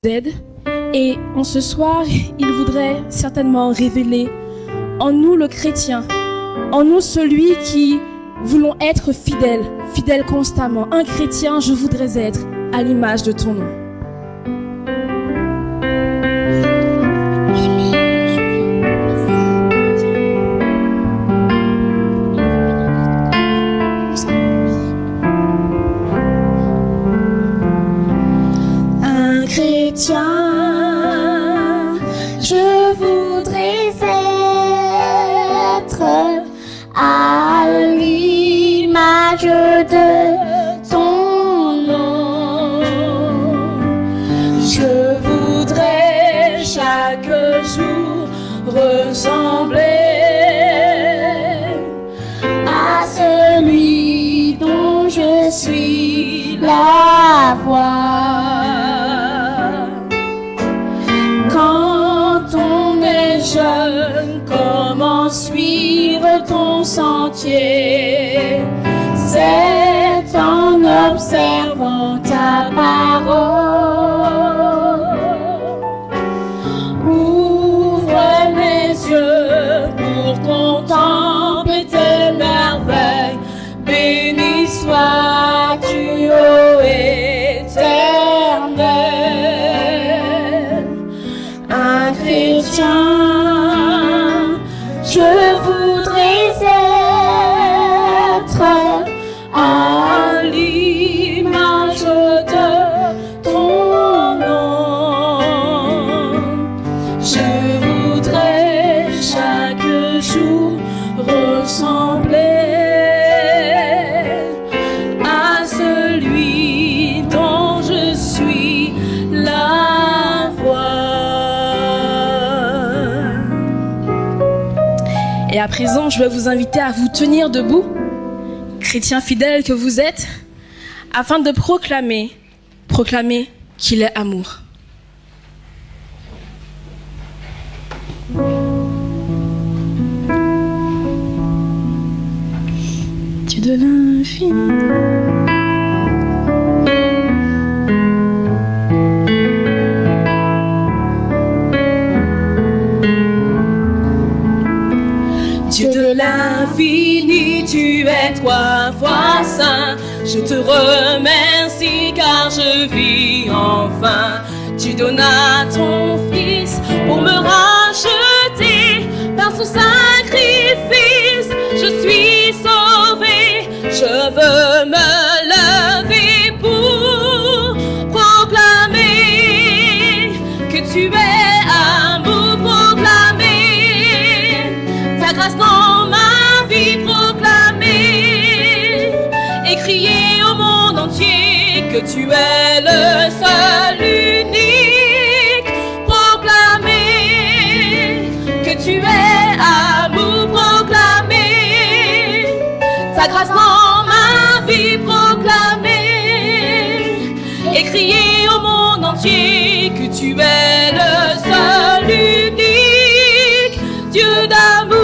aide. Et en ce soir, il voudrait certainement révéler en nous le chrétien, en nous celui qui voulons être fidèles, fidèles constamment. Un chrétien, je voudrais être à l'image de ton nom. Un chrétien, je voudrais être à l'image de ton nom. Je voudrais chaque jour ressembler à celui dont je suis la voix. Quand on est jeune, comment suivre ton sentier? C'est en observant ta parole. Ouvre mes yeux pour contempler tes merveilles. Béni sois-tu, ô Éternel. Un chrétien, je voudrais être à l'image de ton nom. Je voudrais chaque jour ressembler à celui dont je suis la voix. Et à présent, je vais vous inviter à vous tenir debout, chrétiens fidèles que vous êtes, afin de proclamer qu'il est amour. Dieu de l'infini. Dieu de l'infini, tu es trois fois saint. Je te remercie car je vis enfin. Tu donnas ton Fils pour me racheter. Par son sacrifice, je suis sauvé. Je veux me lever pour proclamer que tu es amour, proclamer ta grâce dans ma vie, proclamer et crier au monde entier que tu es le seul unique, proclamer que tu es amour, proclamer ta grâce dans ma vie, proclamer et crier au monde entier que tu es le seul unique Dieu d'amour.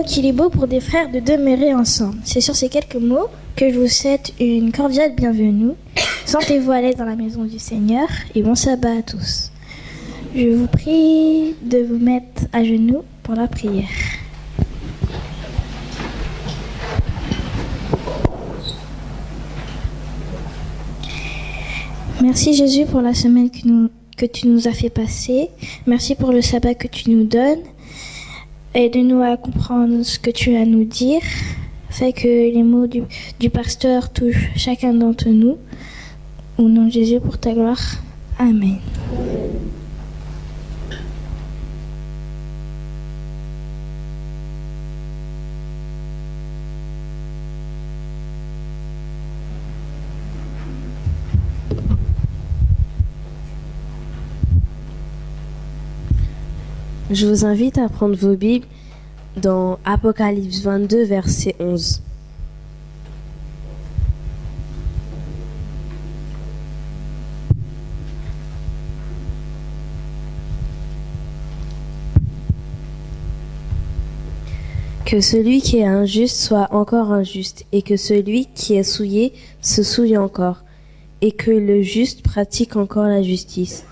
Qu'il est beau pour des frères de demeurer ensemble. C'est sur ces quelques mots que je vous souhaite une cordiale bienvenue. Sentez-vous à l'aise dans la maison du Seigneur et bon sabbat à tous. Je vous prie de vous mettre à genoux pour la prière. Merci Jésus pour la semaine que tu nous as fait passer. Merci pour le sabbat que tu nous donnes. Aide-nous à comprendre ce que tu as à nous dire. Fais que les mots du pasteur touchent chacun d'entre nous. Au nom de Jésus, pour ta gloire. Amen. Je vous invite à prendre vos Bibles dans Apocalypse 22, verset 11. Que celui qui est injuste soit encore injuste, et que celui qui est souillé se souille encore, et que le juste pratique encore la justice,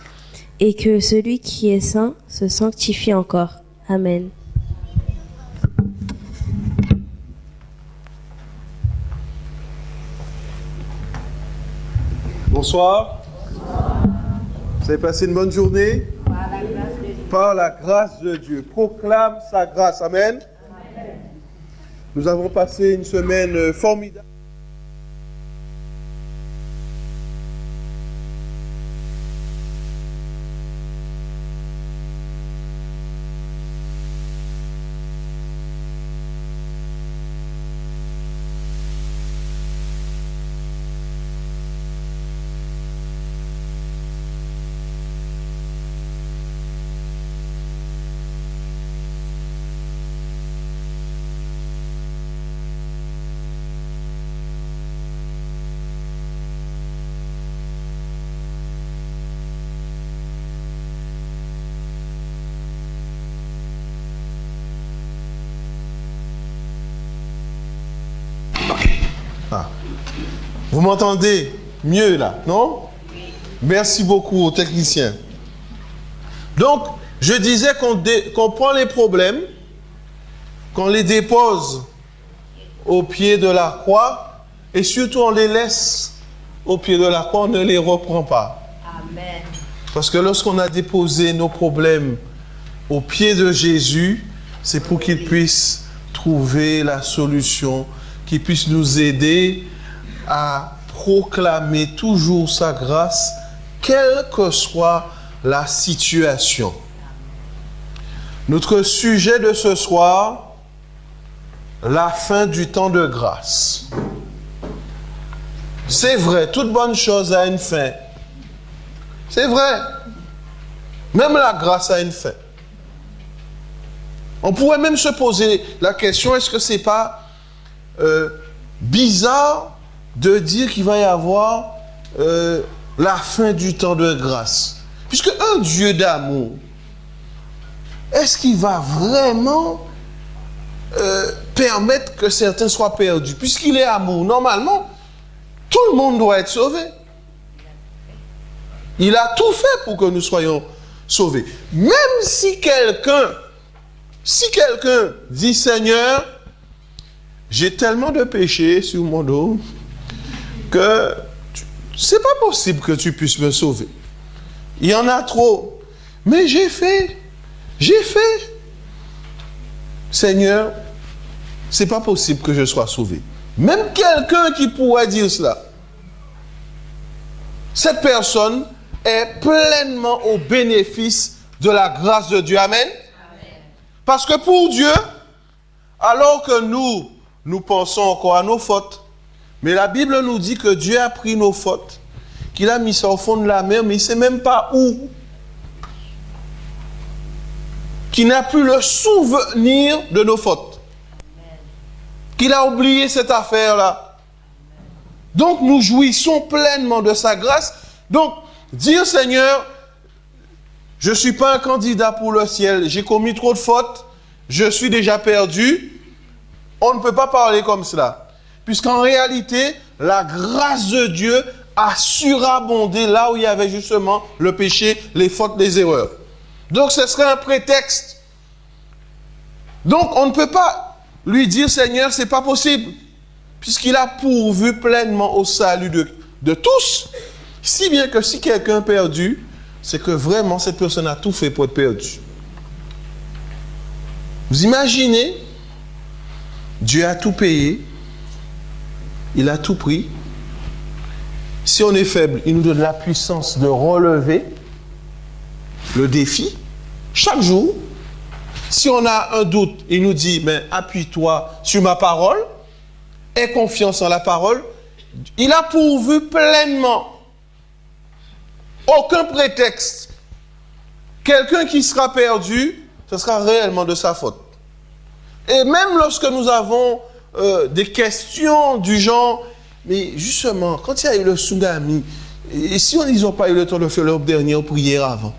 et que celui qui est saint se sanctifie encore. Amen. Bonsoir. Vous avez passé une bonne journée? Par la grâce de Dieu. Proclame sa grâce. Amen. Nous avons passé une semaine formidable. Vous m'entendez mieux là, non? Merci beaucoup aux techniciens. Donc, je disais qu'on prend les problèmes, qu'on les dépose au pied de la croix, et surtout on les laisse au pied de la croix, on ne les reprend pas. Amen. Parce que lorsqu'on a déposé nos problèmes au pied de Jésus, c'est pour qu'il puisse trouver la solution, qu'il puisse nous aider à proclamer toujours sa grâce, quelle que soit la situation. Notre sujet de ce soir, la fin du temps de grâce. C'est vrai, toute bonne chose a une fin. C'est vrai. Même la grâce a une fin. On pourrait même se poser la question, est-ce que c'est pas bizarre de dire qu'il va y avoir la fin du temps de grâce? Puisque un Dieu d'amour, est-ce qu'il va vraiment permettre que certains soient perdus? Puisqu'il est amour, normalement, tout le monde doit être sauvé. Il a tout fait pour que nous soyons sauvés. Même si quelqu'un dit, Seigneur, j'ai tellement de péchés sur mon dos que c'est pas possible que tu puisses me sauver. Il y en a trop. Mais j'ai fait. Seigneur, c'est pas possible que je sois sauvé. Même quelqu'un qui pourrait dire cela, cette personne est pleinement au bénéfice de la grâce de Dieu. Amen. Parce que pour Dieu, alors que nous pensons encore à nos fautes, mais la Bible nous dit que Dieu a pris nos fautes, qu'il a mis ça au fond de la mer, mais il ne sait même pas où. Qu'il n'a plus le souvenir de nos fautes. Qu'il a oublié cette affaire-là. Donc nous jouissons pleinement de sa grâce. Donc, dire Seigneur, je ne suis pas un candidat pour le ciel, j'ai commis trop de fautes, je suis déjà perdu. On ne peut pas parler comme cela. Puisqu'en réalité, la grâce de Dieu a surabondé là où il y avait justement le péché, les fautes, les erreurs. Donc ce serait un prétexte. Donc on ne peut pas lui dire Seigneur, c'est pas possible. Puisqu'il a pourvu pleinement au salut de tous. Si bien que si quelqu'un est perdu, c'est que vraiment cette personne a tout fait pour être perdue. Vous imaginez, Dieu a tout payé, il a tout pris. Si on est faible, il nous donne la puissance de relever le défi chaque jour. Si on a un doute, il nous dit, mais appuie-toi sur ma parole, aie confiance en la parole. Il a pourvu pleinement. Aucun prétexte. Quelqu'un qui sera perdu, ce sera réellement de sa faute. Et même lorsque nous avons des questions du genre, mais justement, quand il y a eu le tsunami, et si ils n'ont pas eu le temps de faire leur dernière prière avant,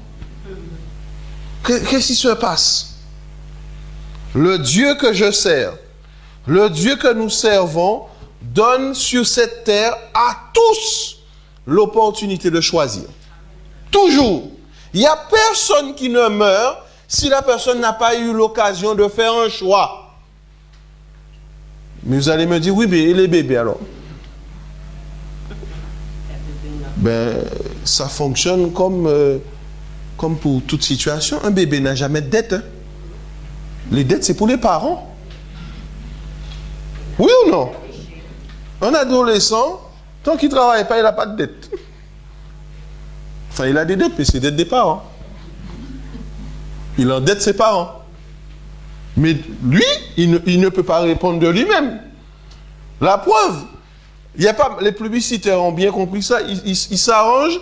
qu'est-ce qui se passe? Le Dieu que je sers, le Dieu que nous servons, donne sur cette terre à tous l'opportunité de choisir. Toujours. Il n'y a personne qui ne meurt si la personne n'a pas eu l'occasion de faire un choix. Mais vous allez me dire, oui, mais et les bébés alors? Ben, ça fonctionne comme pour toute situation. Un bébé n'a jamais de dette. Hein. Les dettes, c'est pour les parents. Oui ou non? Un adolescent, tant qu'il ne travaille pas, il n'a pas de dette. Enfin, il a des dettes, mais c'est des dettes des parents. Il endette ses parents. Mais lui, il ne peut pas répondre de lui-même. La preuve, il y a pas, les publicitaires ont bien compris ça, ils s'arrangent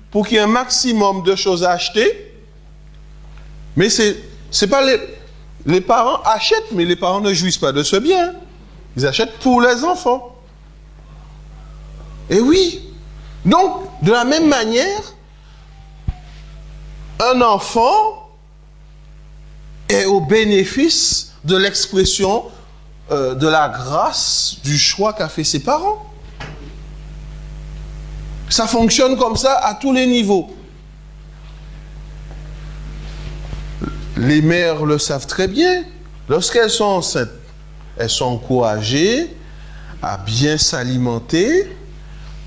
pour qu'il y ait un maximum de choses à acheter. Mais c'est pas les parents achètent, mais les parents ne jouissent pas de ce bien. Ils achètent pour les enfants. Et oui. Donc, de la même manière, un enfant est au bénéfice de l'expression de la grâce du choix qu'a fait ses parents. Ça fonctionne comme ça à tous les niveaux. Les mères le savent très bien. Lorsqu'elles sont enceintes, elles sont encouragées à bien s'alimenter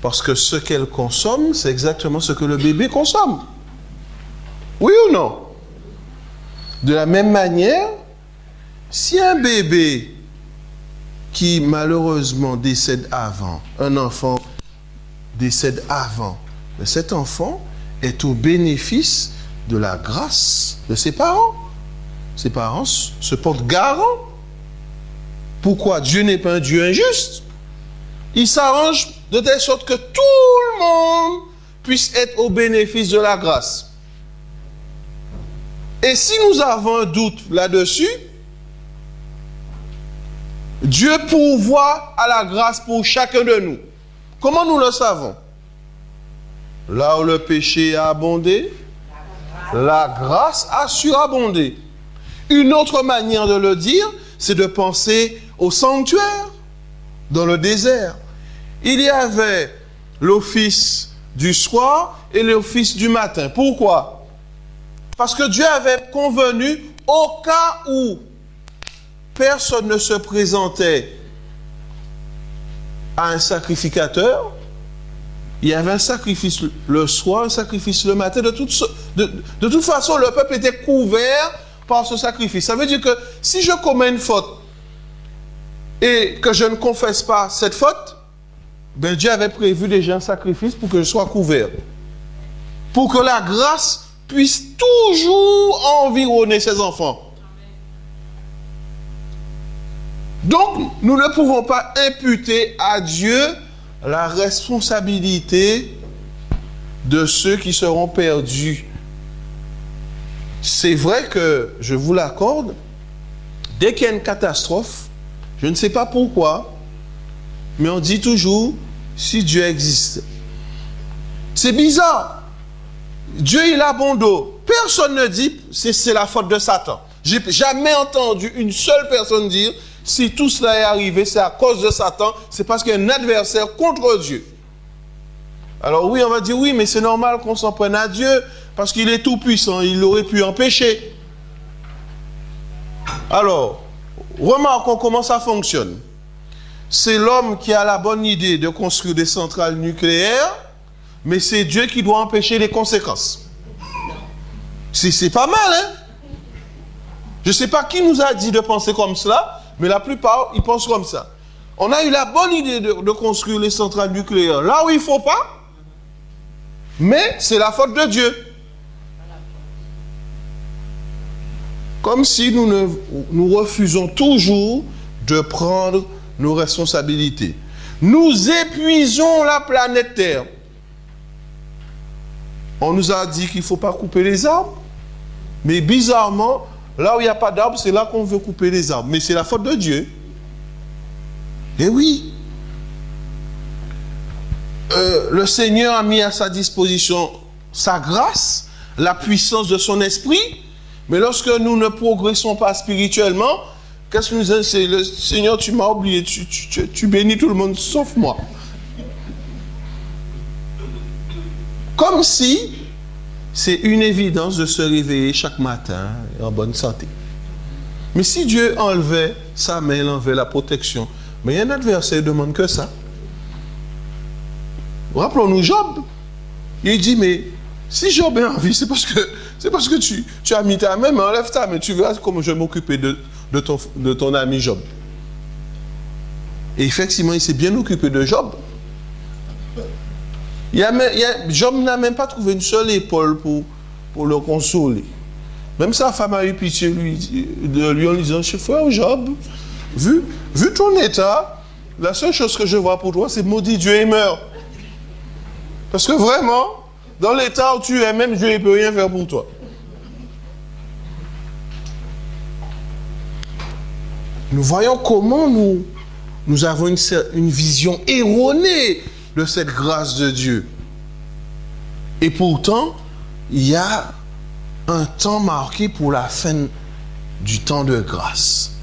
parce que ce qu'elles consomment, c'est exactement ce que le bébé consomme. Oui ou non? De la même manière, si un bébé qui malheureusement décède avant, un enfant décède avant, cet enfant est au bénéfice de la grâce de ses parents. Ses parents se portent garant. Pourquoi? Dieu n'est pas un Dieu injuste. Il s'arrange de telle sorte que tout le monde puisse être au bénéfice de la grâce. Et si nous avons un doute là-dessus, Dieu pourvoit à la grâce pour chacun de nous. Comment nous le savons? Là où le péché a abondé, la grâce a surabondé. Une autre manière de le dire, c'est de penser au sanctuaire, dans le désert. Il y avait l'office du soir et l'office du matin. Pourquoi? Parce que Dieu avait convenu, au cas où personne ne se présentait à un sacrificateur, il y avait un sacrifice le soir, un sacrifice le matin. De toute façon, le peuple était couvert par ce sacrifice. Ça veut dire que si je commets une faute et que je ne confesse pas cette faute, ben Dieu avait prévu déjà un sacrifice pour que je sois couvert. Pour que la grâce puisse toujours environner ses enfants. Donc, nous ne pouvons pas imputer à Dieu la responsabilité de ceux qui seront perdus. C'est vrai que, je vous l'accorde, dès qu'il y a une catastrophe, je ne sais pas pourquoi, mais on dit toujours, si Dieu existe. C'est bizarre. Dieu, il a bon dos. Personne ne dit, c'est la faute de Satan. J'ai jamais entendu une seule personne dire, si tout cela est arrivé, c'est à cause de Satan, c'est parce qu'il y a un adversaire contre Dieu. Alors oui, on va dire, oui, mais c'est normal qu'on s'en prenne à Dieu, parce qu'il est tout puissant, il aurait pu empêcher. Alors, remarquons comment ça fonctionne. C'est l'homme qui a la bonne idée de construire des centrales nucléaires, mais c'est Dieu qui doit empêcher les conséquences. C'est pas mal, hein? Je ne sais pas qui nous a dit de penser comme cela, mais la plupart, ils pensent comme ça. On a eu la bonne idée de construire les centrales nucléaires là où il ne faut pas, mais c'est la faute de Dieu. Comme si nous refusons toujours de prendre nos responsabilités. Nous épuisons la planète Terre. On nous a dit qu'il ne faut pas couper les arbres, mais bizarrement, là où il n'y a pas d'arbre, c'est là qu'on veut couper les arbres. Mais c'est la faute de Dieu. Et oui. Le Seigneur a mis à sa disposition sa grâce, la puissance de son esprit. Mais lorsque nous ne progressons pas spirituellement, qu'est-ce que nous disons? C'est le Seigneur, tu m'as oublié, tu bénis tout le monde sauf moi. Comme si c'est une évidence de se réveiller chaque matin en bonne santé. Mais si Dieu enlevait sa main, il enlevait la protection, mais il y a un adversaire qui demande que ça. Rappelons-nous Job. Il dit, mais si Job est en vie, c'est parce que tu as mis ta main, mais enlève ta main. Tu verras comment je vais m'occuper de ton ami Job. Et effectivement, il s'est bien occupé de Job. Job n'a même pas trouvé une seule épaule pour le consoler. Même sa femme a eu pitié de lui en disant, frère Job, vu ton état, la seule chose que je vois pour toi, c'est maudit Dieu et meurt. Parce que vraiment, dans l'état où tu es, même Dieu ne peut rien faire pour toi. Nous voyons comment nous avons une vision erronée de cette grâce de Dieu. Et pourtant, il y a un temps marqué pour la fin du temps de grâce.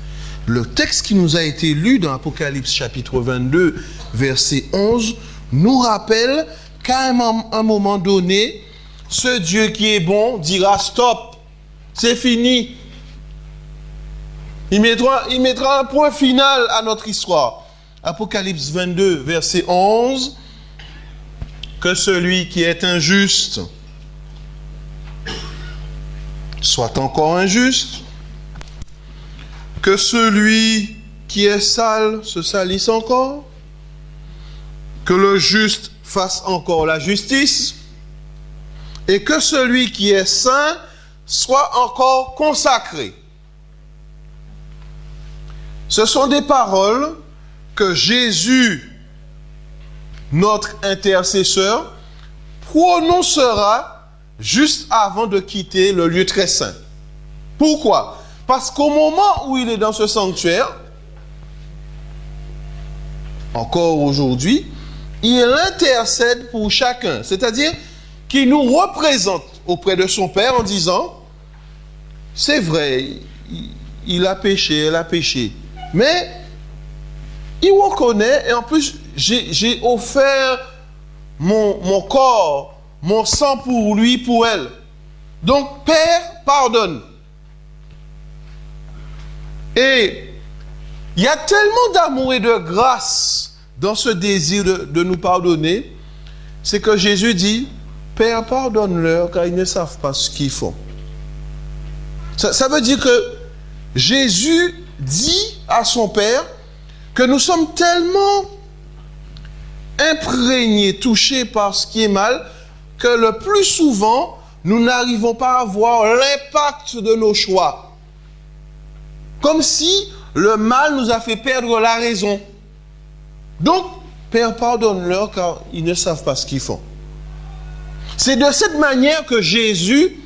Le texte qui nous a été lu dans Apocalypse chapitre 22, verset 11, nous rappelle qu'à un moment donné, ce Dieu qui est bon dira stop, c'est fini. Il mettra un point final à notre histoire. Apocalypse 22, verset 11, que celui qui est injuste soit encore injuste, que celui qui est sale se salisse encore, que le juste fasse encore la justice, et que celui qui est saint soit encore consacré. Ce sont des paroles que Jésus, notre intercesseur, prononcera juste avant de quitter le lieu très saint. Pourquoi? Parce qu'au moment où il est dans ce sanctuaire, encore aujourd'hui, il intercède pour chacun, c'est-à-dire qu'il nous représente auprès de son Père en disant, c'est vrai, il a péché, elle a péché, mais il reconnaît, et en plus, j'ai offert mon corps, mon sang pour lui, pour elle. Donc, Père, pardonne. Et il y a tellement d'amour et de grâce dans ce désir de nous pardonner, c'est que Jésus dit, Père, pardonne-leur, car ils ne savent pas ce qu'ils font. Ça veut dire que Jésus dit à son Père que nous sommes tellement imprégnés, touchés par ce qui est mal, que le plus souvent, nous n'arrivons pas à voir l'impact de nos choix. Comme si le mal nous a fait perdre la raison. Donc, Père, pardonne-leur, car ils ne savent pas ce qu'ils font. C'est de cette manière que Jésus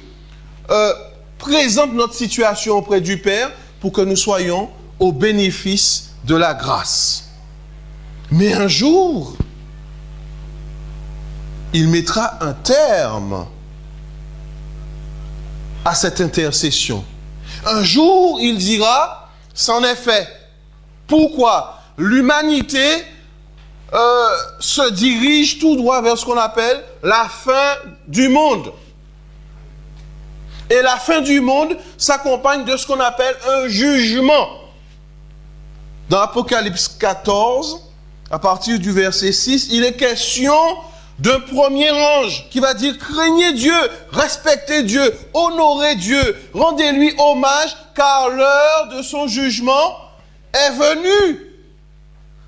présente notre situation auprès du Père pour que nous soyons au bénéfice de la grâce. Mais un jour, il mettra un terme à cette intercession. Un jour, il dira, c'en est fait. Pourquoi? L'humanité se dirige tout droit vers ce qu'on appelle la fin du monde. Et la fin du monde s'accompagne de ce qu'on appelle un jugement. Dans Apocalypse 14, à partir du verset 6, il est question d'un premier ange qui va dire « Craignez Dieu, respectez Dieu, honorez Dieu, rendez-lui hommage, car l'heure de son jugement est venue. »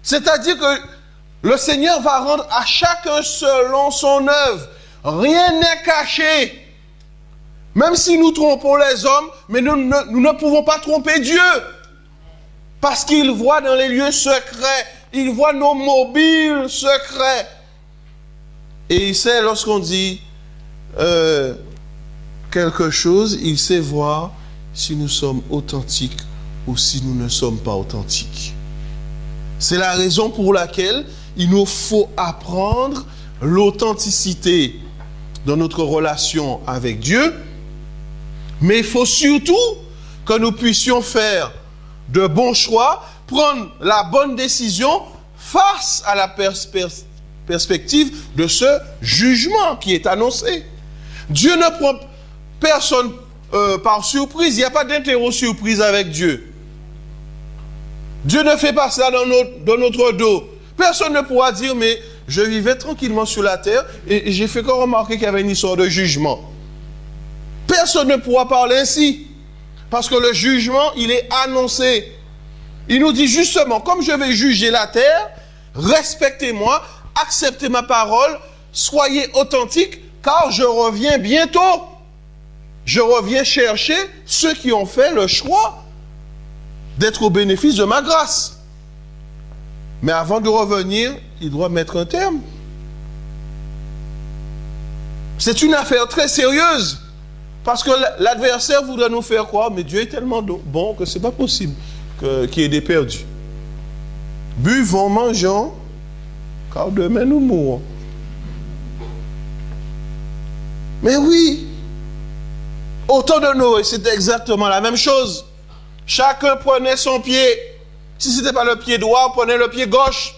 C'est-à-dire que le Seigneur va rendre à chacun selon son œuvre. Rien n'est caché. Même si nous trompons les hommes, mais nous ne pouvons pas tromper Dieu. Parce qu'il voit dans les lieux secrets, il voit nos mobiles secrets. Et il sait, lorsqu'on dit quelque chose, il sait voir si nous sommes authentiques ou si nous ne sommes pas authentiques. C'est la raison pour laquelle il nous faut apprendre l'authenticité dans notre relation avec Dieu, mais il faut surtout que nous puissions faire de bons choix, prendre la bonne décision face à la perspective de ce jugement qui est annoncé. Dieu ne prend personne par surprise, il n'y a pas d'interro-surprise avec Dieu. Dieu ne fait pas ça dans notre dos. Personne ne pourra dire, mais je vivais tranquillement sur la terre et j'ai fait que remarquer qu'il y avait une histoire de jugement. Personne ne pourra parler ainsi. Parce que le jugement, il est annoncé. Il nous dit justement, comme je vais juger la terre, respectez-moi, acceptez ma parole, soyez authentiques, car je reviens bientôt. Je reviens chercher ceux qui ont fait le choix d'être au bénéfice de ma grâce. Mais avant de revenir, il doit mettre un terme. C'est une affaire très sérieuse. Parce que l'adversaire voudrait nous faire croire, mais Dieu est tellement bon que ce n'est pas possible qu'il y ait des perdus. Buvons, mangeons, car demain nous mourrons. Mais oui, au temps de Noé, c'était exactement la même chose. Chacun prenait son pied. Si ce n'était pas le pied droit, on prenait le pied gauche.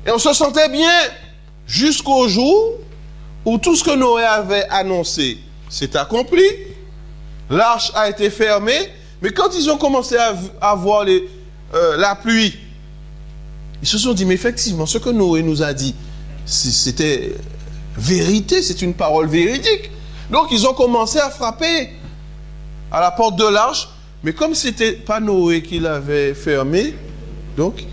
Et on se sentait bien jusqu'au jour où tout ce que Noé avait annoncé s'est accompli. L'arche a été fermée. Mais quand ils ont commencé à voir la pluie, ils se sont dit, mais effectivement, ce que Noé nous a dit, c'était vérité, c'est une parole véridique. Donc, ils ont commencé à frapper à la porte de l'arche. Mais comme ce n'était pas Noé qui l'avait fermé, donc,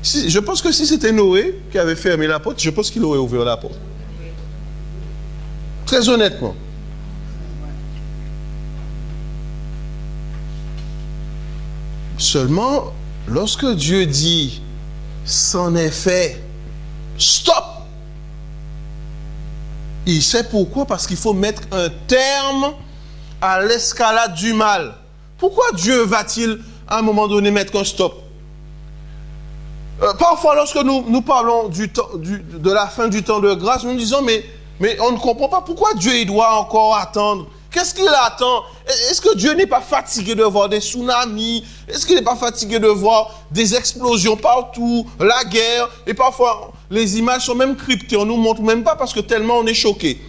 je pense que si c'était Noé qui avait fermé la porte, je pense qu'il aurait ouvert la porte. Très honnêtement. Seulement, lorsque Dieu dit « c'en est fait, stop !» Il sait pourquoi, parce qu'il faut mettre un terme à l'escalade du mal. Pourquoi Dieu va-t-il à un moment donné mettre un stop? Parfois, lorsque nous parlons de la fin du temps de grâce, nous disons, mais on ne comprend pas pourquoi Dieu il doit encore attendre. Qu'est-ce qu'il attend? Est-ce que Dieu n'est pas fatigué de voir des tsunamis? Est-ce qu'il n'est pas fatigué de voir des explosions partout, la guerre? Et parfois, les images sont même cryptées, on ne nous montre même pas parce que tellement on est choqué.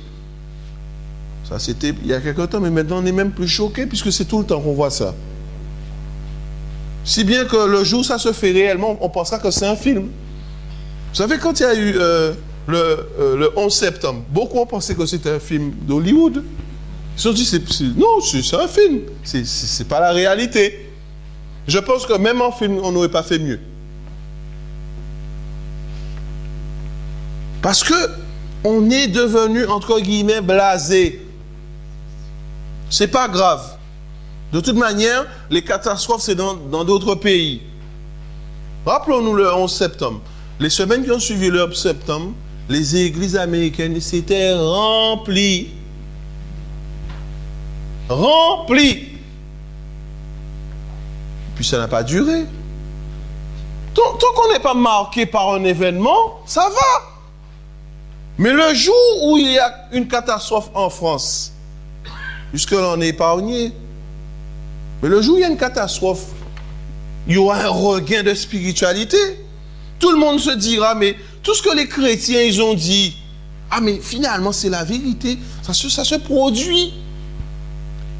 Ça, c'était il y a quelque temps, mais maintenant on n'est même plus choqué puisque c'est tout le temps qu'on voit ça. Si bien que le jour où ça se fait réellement, on pensera que c'est un film. Vous savez, quand il y a eu le 11 septembre, beaucoup ont pensé que c'était un film d'Hollywood. Ils se sont dit, non, c'est un film. C'est pas la réalité. Je pense que même en film, on n'aurait pas fait mieux. Parce que on est devenu, entre guillemets, blasé. C'est pas grave. De toute manière, les catastrophes, c'est dans d'autres pays. Rappelons-nous le 11 septembre. Les semaines qui ont suivi le 11 septembre, les églises américaines s'étaient remplies. Remplies. Puis ça n'a pas duré. Tant qu'on n'est pas marqué par un événement, ça va. Mais le jour où il y a une catastrophe en France, jusque-là on est épargné. Mais le jour où il y a une catastrophe, il y aura un regain de spiritualité. Tout le monde se dira, mais tout ce que les chrétiens ils ont dit, ah mais finalement c'est la vérité, ça se produit.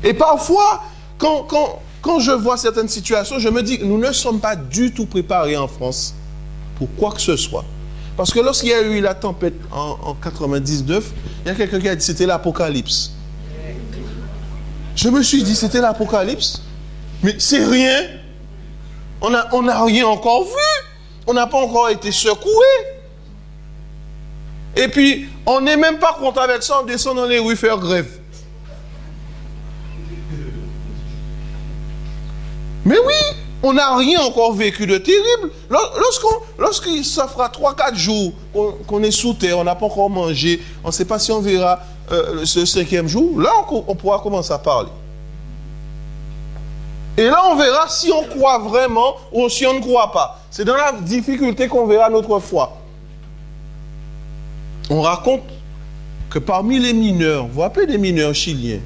Et parfois, quand je vois certaines situations, je me dis, nous ne sommes pas du tout préparés en France pour quoi que ce soit. Parce que lorsqu'il y a eu la tempête en 99, il y a quelqu'un qui a dit c'était l'apocalypse. Je me suis dit c'était l'apocalypse, mais c'est rien. On n'a rien encore vu. On n'a pas encore été secoué. Et puis, on n'est même pas content avec ça, on descend dans les rues faire grève. Mais oui, on n'a rien encore vécu de terrible. Lorsqu'il ça fera 3-4 jours qu'on est sous terre, on n'a pas encore mangé, on ne sait pas si on verra ce 5e jour, là on pourra commencer à parler. Et là, on verra si on croit vraiment ou si on ne croit pas. C'est dans la difficulté qu'on verra notre foi. On raconte que parmi les mineurs, vous vous rappelez des mineurs chiliens,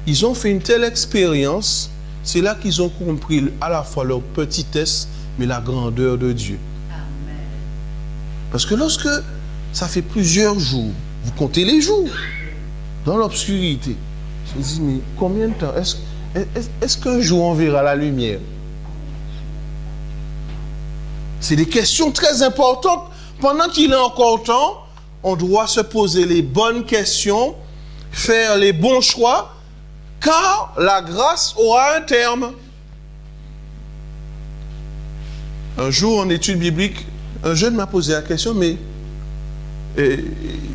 ils ont fait une telle expérience, c'est là qu'ils ont compris à la fois leur petitesse, mais la grandeur de Dieu. Amen. Parce que lorsque ça fait plusieurs jours, vous comptez les jours, dans l'obscurité, je me dis, mais combien de temps est-ce qu'un jour on verra la lumière? C'est des questions très importantes. Pendant qu'il est encore temps, on doit se poser les bonnes questions, faire les bons choix, car la grâce aura un terme. Un jour, en étude biblique, un jeune m'a posé la question, mais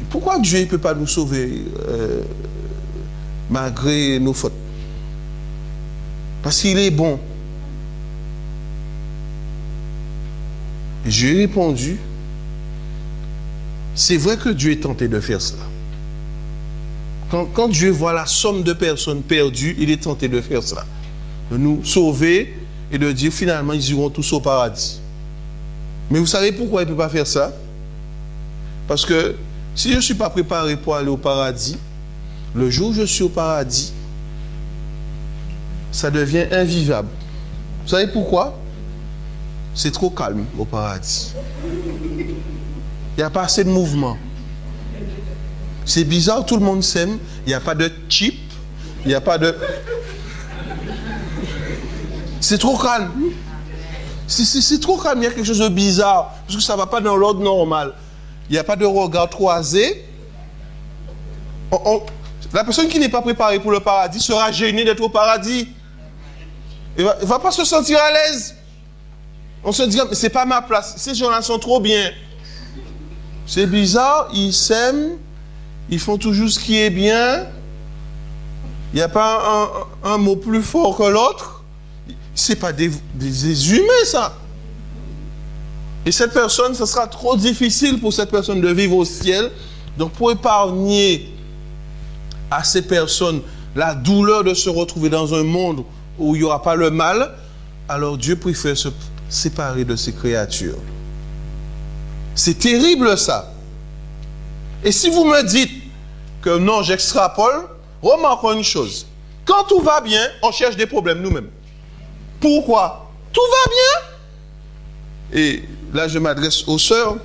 pourquoi Dieu ne peut pas nous sauver malgré nos fautes? Parce qu'il est bon. Et j'ai répondu, c'est vrai que Dieu est tenté de faire cela. Quand Dieu voit la somme de personnes perdues, il est tenté de faire cela. De nous sauver et de dire finalement ils iront tous au paradis. Mais vous savez pourquoi il ne peut pas faire ça? Parce que si je ne suis pas préparé pour aller au paradis, le jour où je suis au paradis, ça devient invivable. Vous savez pourquoi? C'est trop calme au paradis. Il n'y a pas assez de mouvement. C'est bizarre, tout le monde s'aime. Il n'y a pas de chip. Il n'y a pas de... C'est trop calme. C'est trop calme, il y a quelque chose de bizarre. Parce que ça ne va pas dans l'ordre normal. Il n'y a pas de regard croisé. La personne qui n'est pas préparée pour le paradis sera gênée d'être au paradis. Il ne va pas se sentir à l'aise. On se dit, mais ce n'est pas ma place. Ces gens-là sont trop bien. C'est bizarre, ils s'aiment, ils font toujours ce qui est bien. Il n'y a pas un mot plus fort que l'autre. Ce n'est pas des humains, ça. Et cette personne, ce sera trop difficile pour cette personne de vivre au ciel. Donc, pour épargner à ces personnes la douleur de se retrouver dans un monde où il n'y aura pas le mal, alors Dieu préfère se séparer de ses créatures. C'est terrible, ça. Et si vous me dites que non, j'extrapole, remarquons une chose. Quand tout va bien, on cherche des problèmes nous-mêmes. Pourquoi? Tout va bien. Et là, je m'adresse aux sœurs.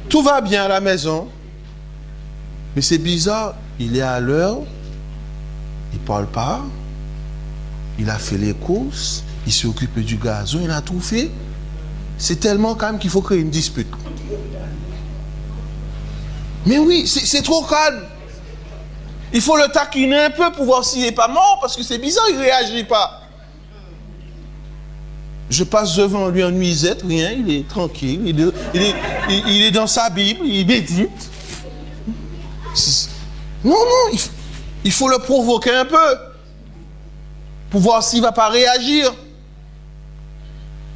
Tout va bien à la maison. Mais c'est bizarre. Il est à l'heure. Il ne parle pas. Il a fait les courses. Il s'est occupé du gazon. Il a tout fait. C'est tellement calme qu'il faut créer une dispute. Mais oui, c'est trop calme. Il faut le taquiner un peu pour voir s'il n'est pas mort, parce que c'est bizarre, il ne réagit pas. Je passe devant lui en nuisette, rien, il est tranquille, il est dans sa Bible, il médite. Non, il faut le provoquer un peu, pour voir s'il ne va pas réagir.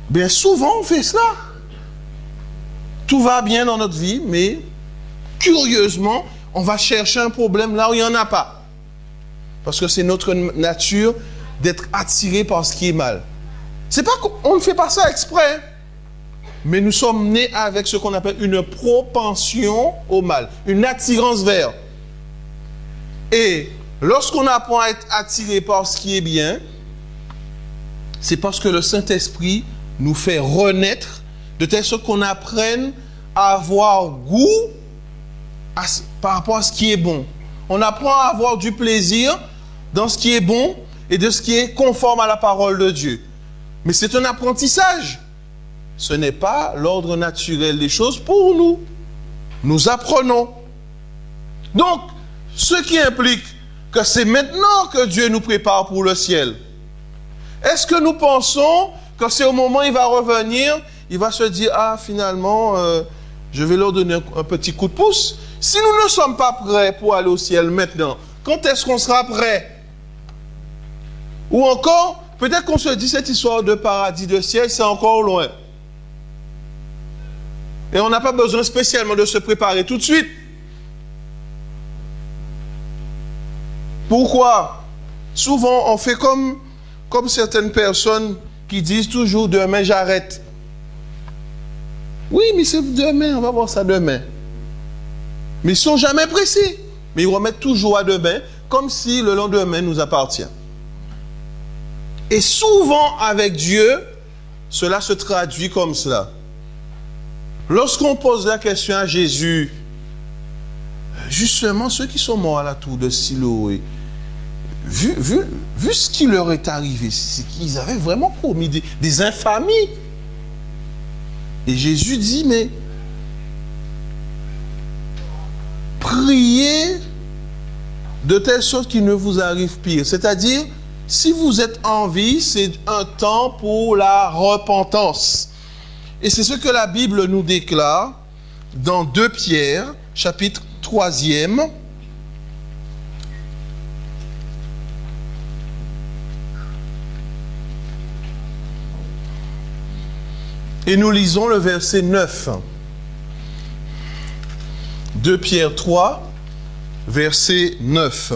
Bien souvent, on fait cela. Tout va bien dans notre vie, mais curieusement, on va chercher un problème là où il n'y en a pas. Parce que c'est notre nature d'être attiré par ce qui est mal. C'est pas qu'on ne fait pas ça exprès. Mais nous sommes nés avec ce qu'on appelle une propension au mal. Une attirance vers. Et lorsqu'on apprend à être attiré par ce qui est bien, c'est parce que le Saint-Esprit nous fait renaître de telle sorte qu'on apprenne à avoir goût par rapport à ce qui est bon. On apprend à avoir du plaisir dans ce qui est bon et de ce qui est conforme à la parole de Dieu. Mais c'est un apprentissage. Ce n'est pas l'ordre naturel des choses pour nous. Nous apprenons. Donc, ce qui implique que c'est maintenant que Dieu nous prépare pour le ciel. Est-ce que nous pensons que c'est au moment où il va revenir, il va se dire, ah, finalement, je vais leur donner un petit coup de pouce. Si nous ne sommes pas prêts pour aller au ciel maintenant, quand est-ce qu'on sera prêt? Ou encore, peut-être qu'on se dit cette histoire de paradis, de ciel, c'est encore loin. Et on n'a pas besoin spécialement de se préparer tout de suite. Pourquoi? Souvent, on fait comme comme certaines personnes qui disent toujours demain j'arrête. Oui, mais c'est demain, on va voir ça demain. Mais ils ne sont jamais pressés. Mais ils remettent toujours à demain, comme si le lendemain nous appartient. Et souvent, avec Dieu, cela se traduit comme cela. Lorsqu'on pose la question à Jésus, justement, ceux qui sont morts à la tour de Siloé, vu ce qui leur est arrivé, c'est qu'ils avaient vraiment commis des infamies. Et Jésus dit, mais priez de telle sorte qu'il ne vous arrive pire. C'est-à-dire, si vous êtes en vie, c'est un temps pour la repentance. Et c'est ce que la Bible nous déclare dans 2 Pierre, chapitre 3e. Et nous lisons le verset 9. 2 Pierre 3, verset 9.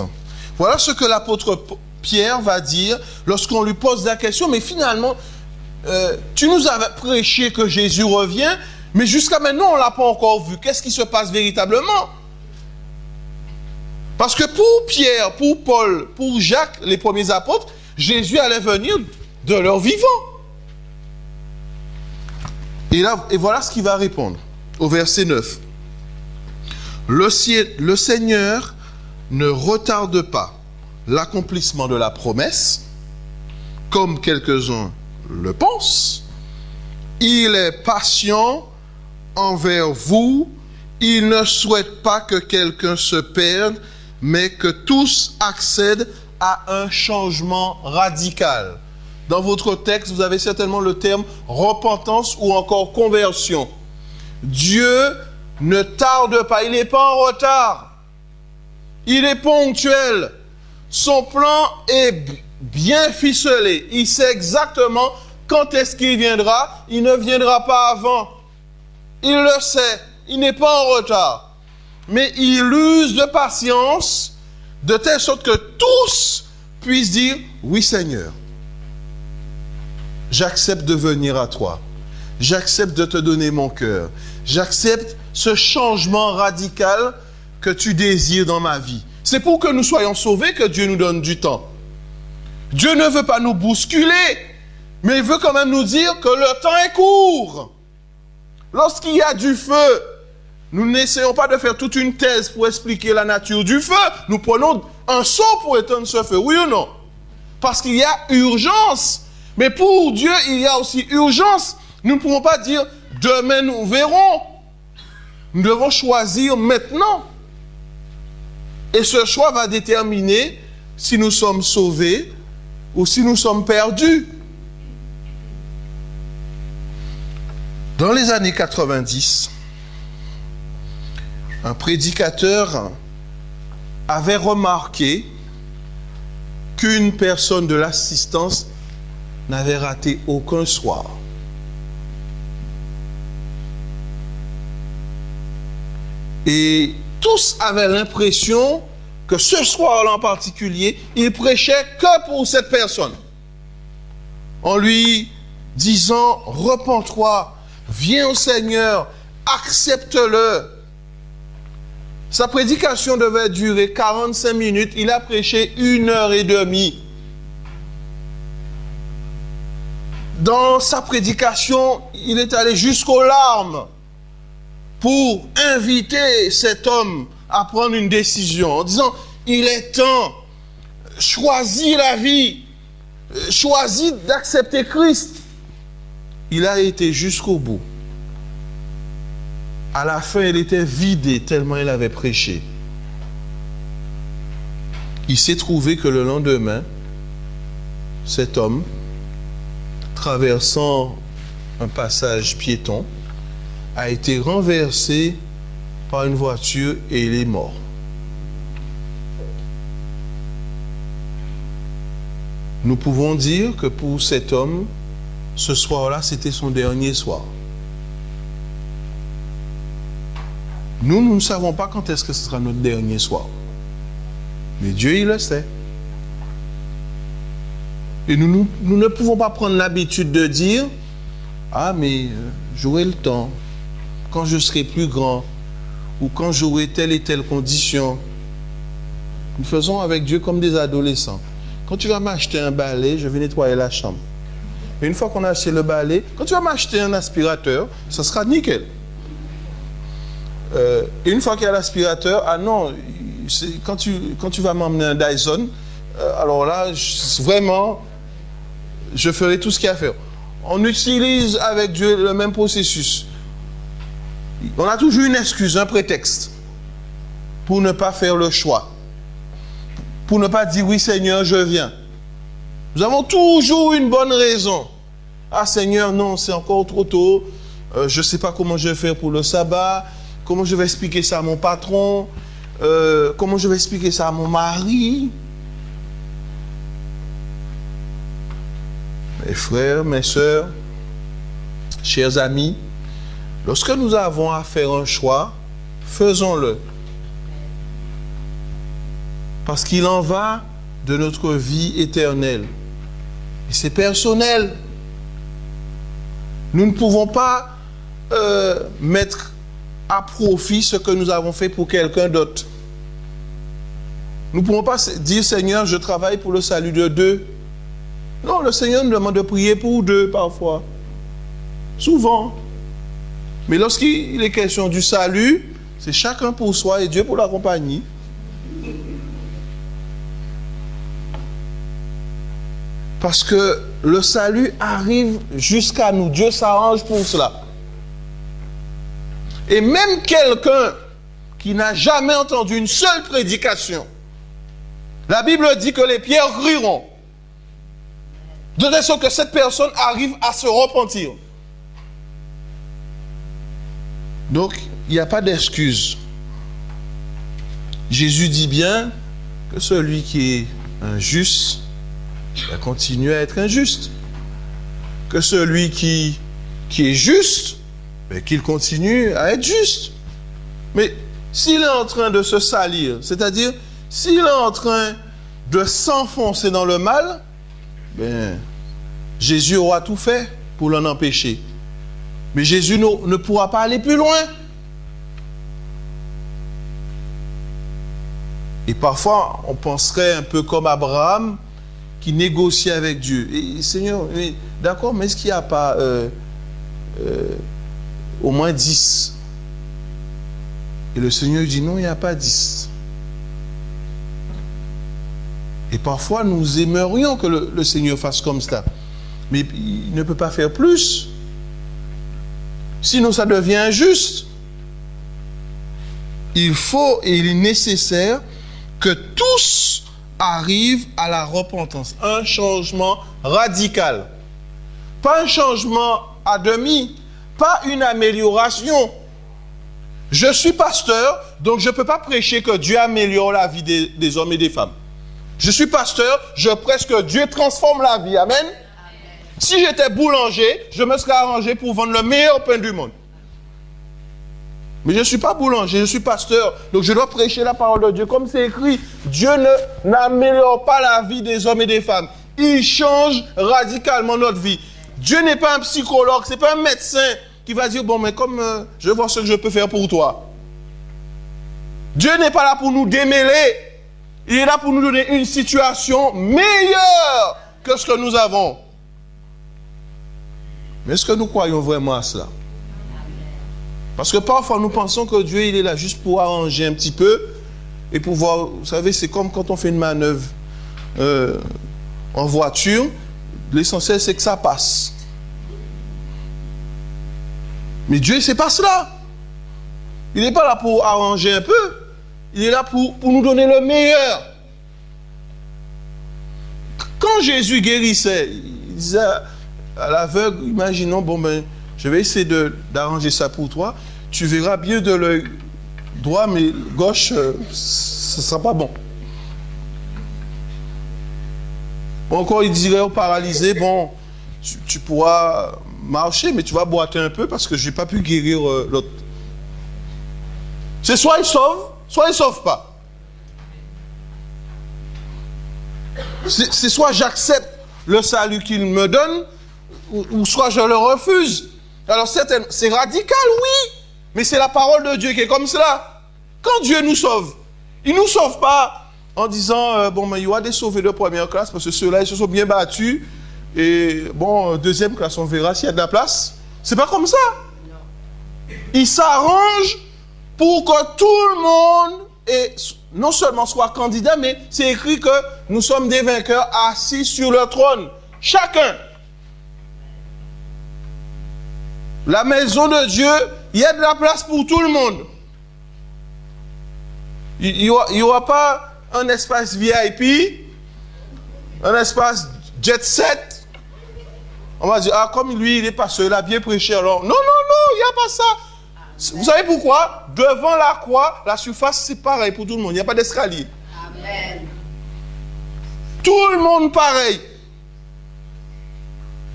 Voilà ce que l'apôtre Pierre va dire lorsqu'on lui pose la question, mais finalement, tu nous avais prêché que Jésus revient, mais jusqu'à maintenant, on ne l'a pas encore vu. Qu'est-ce qui se passe véritablement? Parce que pour Pierre, pour Paul, pour Jacques, les premiers apôtres, Jésus allait venir de leur vivant. Et voilà ce qu'il va répondre au verset 9. Le Seigneur ne retarde pas l'accomplissement de la promesse, comme quelques-uns le pensent. Il est patient envers vous. Il ne souhaite pas que quelqu'un se perde, mais que tous accèdent à un changement radical. Dans votre texte, vous avez certainement le terme repentance ou encore conversion. Dieu ne tarde pas, il n'est pas en retard. Il est ponctuel. Son plan est bien ficelé. Il sait exactement quand est-ce qu'il viendra. Il ne viendra pas avant. Il le sait. Il n'est pas en retard. Mais il use de patience de telle sorte que tous puissent dire « Oui Seigneur, j'accepte de venir à toi. J'accepte de te donner mon cœur. J'accepte ce changement radical que tu désires dans ma vie. » C'est pour que nous soyons sauvés que Dieu nous donne du temps. Dieu ne veut pas nous bousculer, mais il veut quand même nous dire que le temps est court. Lorsqu'il y a du feu, nous n'essayons pas de faire toute une thèse pour expliquer la nature du feu. Nous prenons un seau pour éteindre ce feu, oui ou non? Parce qu'il y a urgence. Mais pour Dieu, il y a aussi urgence. Nous ne pouvons pas dire « demain nous verrons ». Nous devons choisir maintenant. Et ce choix va déterminer si nous sommes sauvés ou si nous sommes perdus. Dans les années 90, un prédicateur avait remarqué qu'une personne de l'assistance n'avait raté aucun soir. Et tous avaient l'impression que ce soir-là en particulier, il prêchait que pour cette personne. En lui disant, repens-toi, viens au Seigneur, accepte-le. Sa prédication devait durer 45 minutes, il a prêché 1h30. Dans sa prédication, il est allé jusqu'aux larmes pour inviter cet homme à prendre une décision en disant, il est temps, choisis la vie, choisis d'accepter Christ. Il a été jusqu'au bout. À la fin, il était vidé tellement il avait prêché. Il s'est trouvé que le lendemain, cet homme, traversant un passage piéton, a été renversé par une voiture et il est mort. Nous pouvons dire que pour cet homme, ce soir-là, c'était son dernier soir. Nous ne savons pas quand est-ce que ce sera notre dernier soir. Mais Dieu, il le sait. Et nous ne pouvons pas prendre l'habitude de dire « Ah, mais j'aurai le temps, quand je serai plus grand, ou quand j'aurai telle et telle condition. » Nous faisons avec Dieu comme des adolescents. Quand tu vas m'acheter un balai, je vais nettoyer la chambre. Et une fois qu'on a acheté le balai, quand tu vas m'acheter un aspirateur, ça sera nickel. Et une fois qu'il y a l'aspirateur, ah non, quand tu vas m'emmener un Dyson, alors là, vraiment, je ferai tout ce qu'il y a à faire. On utilise avec Dieu le même processus. On a toujours une excuse, un prétexte pour ne pas faire le choix. Pour ne pas dire oui Seigneur, je viens. Nous avons toujours une bonne raison. Ah Seigneur, non, c'est encore trop tôt. Je ne sais pas comment je vais faire pour le sabbat. Comment je vais expliquer ça à mon patron. Comment je vais expliquer ça à mon mari. Mes frères, mes sœurs, chers amis, lorsque nous avons à faire un choix, faisons-le. Parce qu'il en va de notre vie éternelle. Et c'est personnel. Nous ne pouvons pas mettre à profit ce que nous avons fait pour quelqu'un d'autre. Nous ne pouvons pas dire, Seigneur, je travaille pour le salut de deux. Non, le Seigneur nous demande de prier pour deux parfois. Souvent. Mais lorsqu'il est question du salut, c'est chacun pour soi et Dieu pour la compagnie. Parce que le salut arrive jusqu'à nous. Dieu s'arrange pour cela. Et même quelqu'un qui n'a jamais entendu une seule prédication, la Bible dit que les pierres rieront. De telle sorte que cette personne arrive à se repentir. Donc, il n'y a pas d'excuse. Jésus dit bien que celui qui est injuste va continuer à être injuste. Que celui qui est juste, qu'il continue à être juste. Mais s'il est en train de se salir, c'est-à-dire s'il est en train de s'enfoncer dans le mal, Jésus aura tout fait pour l'en empêcher. Mais Jésus ne pourra pas aller plus loin. Et parfois, on penserait un peu comme Abraham, qui négocie avec Dieu. Et Seigneur, d'accord, mais est-ce qu'il n'y a pas au moins 10? Et le Seigneur dit non, il n'y a pas 10. Et parfois, nous aimerions que le Seigneur fasse comme ça. Mais il ne peut pas faire plus. Sinon, ça devient injuste. Il faut et il est nécessaire que tous arrivent à la repentance. Un changement radical. Pas un changement à demi. Pas une amélioration. Je suis pasteur, donc je ne peux pas prêcher que Dieu améliore la vie des hommes et des femmes. Je suis pasteur, je prêche que Dieu transforme la vie. Amen. Amen. Si j'étais boulanger, je me serais arrangé pour vendre le meilleur pain du monde. Mais je ne suis pas boulanger, je suis pasteur. Donc je dois prêcher la parole de Dieu. Comme c'est écrit, Dieu n'améliore pas la vie des hommes et des femmes. Il change radicalement notre vie. Dieu n'est pas un psychologue, ce n'est pas un médecin qui va dire, bon, mais comme je vois ce que je peux faire pour toi. Dieu n'est pas là pour nous démêler. Il est là pour nous donner une situation meilleure que ce que nous avons. Mais est-ce que nous croyons vraiment à cela? Parce que parfois nous pensons que Dieu il est là juste pour arranger un petit peu et pour voir, vous savez, c'est comme quand on fait une manœuvre en voiture, l'essentiel c'est que ça passe. Mais Dieu c'est pas cela. Il n'est pas là pour arranger un peu, il est là pour nous donner le meilleur. Quand Jésus guérissait, il disait à l'aveugle, imaginons, bon ben, je vais essayer d'arranger ça pour toi. Tu verras bien de l'œil droit, mais gauche, ce ne sera pas bon. Encore, il dirait au paralysé, bon, tu pourras marcher, mais tu vas boiter un peu parce que je n'ai pas pu guérir l'autre. C'est soit il sauve pas. C'est soit j'accepte le salut qu'il me donne, ou soit je le refuse. Alors c'est radical, oui, mais c'est la parole de Dieu qui est comme cela. Quand Dieu nous sauve, il ne nous sauve pas en disant, bon, mais il y aura des sauvés de première classe, parce que ceux-là, ils se sont bien battus, et bon, deuxième classe, on verra s'il y a de la place. C'est pas comme ça. Il s'arrange pour que tout le monde, non seulement soit candidat, mais c'est écrit que nous sommes des vainqueurs assis sur le trône. Chacun. La maison de Dieu, il y a de la place pour tout le monde. Il n'y aura pas un espace VIP, un espace jet set. On va dire, ah, comme lui, il est pasteur, il a bien prêché, alors. Non, il n'y a pas ça. Vous savez pourquoi? Devant la croix, la surface, c'est pareil pour tout le monde. Il n'y a pas d'escalier. Amen. Tout le monde pareil.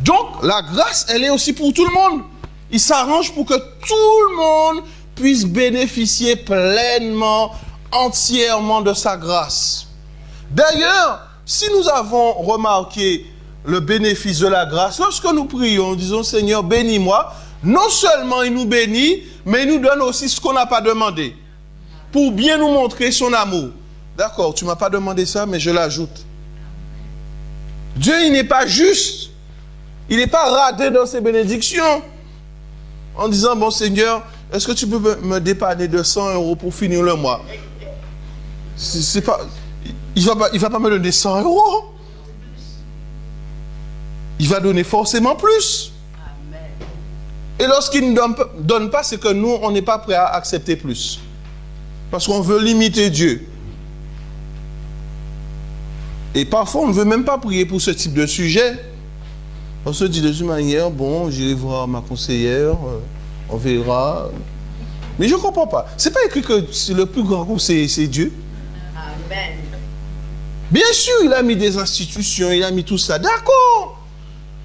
Donc, la grâce, elle est aussi pour tout le monde. Il s'arrange pour que tout le monde puisse bénéficier pleinement, entièrement de sa grâce. D'ailleurs, si nous avons remarqué le bénéfice de la grâce, lorsque nous prions, disons, Seigneur, bénis-moi, non seulement il nous bénit, mais il nous donne aussi ce qu'on n'a pas demandé, pour bien nous montrer son amour. D'accord, tu ne m'as pas demandé ça, mais je l'ajoute. Dieu, il n'est pas juste. Il n'est pas radé dans ses bénédictions. En disant, bon Seigneur, est-ce que tu peux me dépanner de 100 € pour finir le mois? C'est pas, il va pas me donner 100 €. Il va donner forcément plus. Amen. Et lorsqu'il ne donne pas, c'est que nous, on n'est pas prêt à accepter plus. Parce qu'on veut limiter Dieu. Et parfois, on ne veut même pas prier pour ce type de sujet. On se dit de toute manière, bon, j'irai voir ma conseillère, on verra. Mais je ne comprends pas. C'est pas écrit que le plus grand conseiller, c'est Dieu. Amen. Bien sûr, il a mis des institutions, il a mis tout ça. D'accord.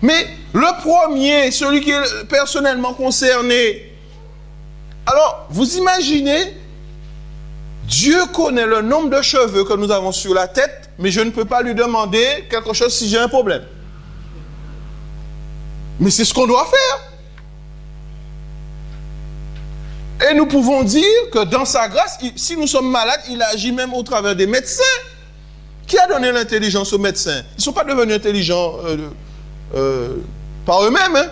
Mais le premier, celui qui est personnellement concerné. Alors, vous imaginez, Dieu connaît le nombre de cheveux que nous avons sur la tête, mais je ne peux pas lui demander quelque chose si j'ai un problème. Mais c'est ce qu'on doit faire. Et nous pouvons dire que dans sa grâce, si nous sommes malades, il agit même au travers des médecins. Qui a donné l'intelligence aux médecins? Ils ne sont pas devenus intelligents par eux-mêmes. Hein?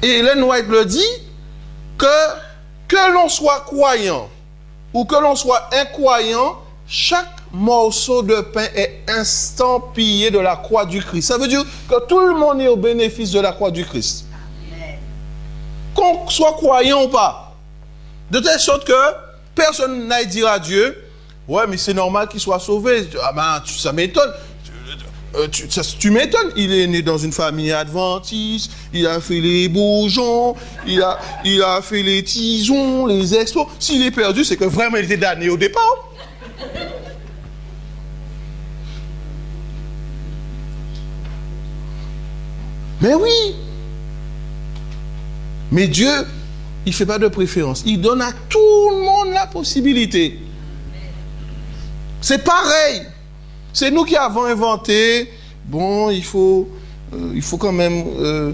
Et Ellen White le dit, que l'on soit croyant ou que l'on soit incroyant, chaque morceau de pain est estampillé de la croix du Christ. Ça veut dire que tout le monde est au bénéfice de la croix du Christ. Qu'on soit croyant ou pas. De telle sorte que personne n'aille dire à Dieu, ouais, mais c'est normal qu'il soit sauvé. Ah ben, ça m'étonne. Tu m'étonnes. Il est né dans une famille adventiste, il a fait les bourgeons, il a fait les tisons, les expos. S'il est perdu, c'est que vraiment il était damné au départ. Mais oui. Mais Dieu, il ne fait pas de préférence. Il donne à tout le monde la possibilité. C'est pareil. C'est nous qui avons inventé, bon, il faut quand même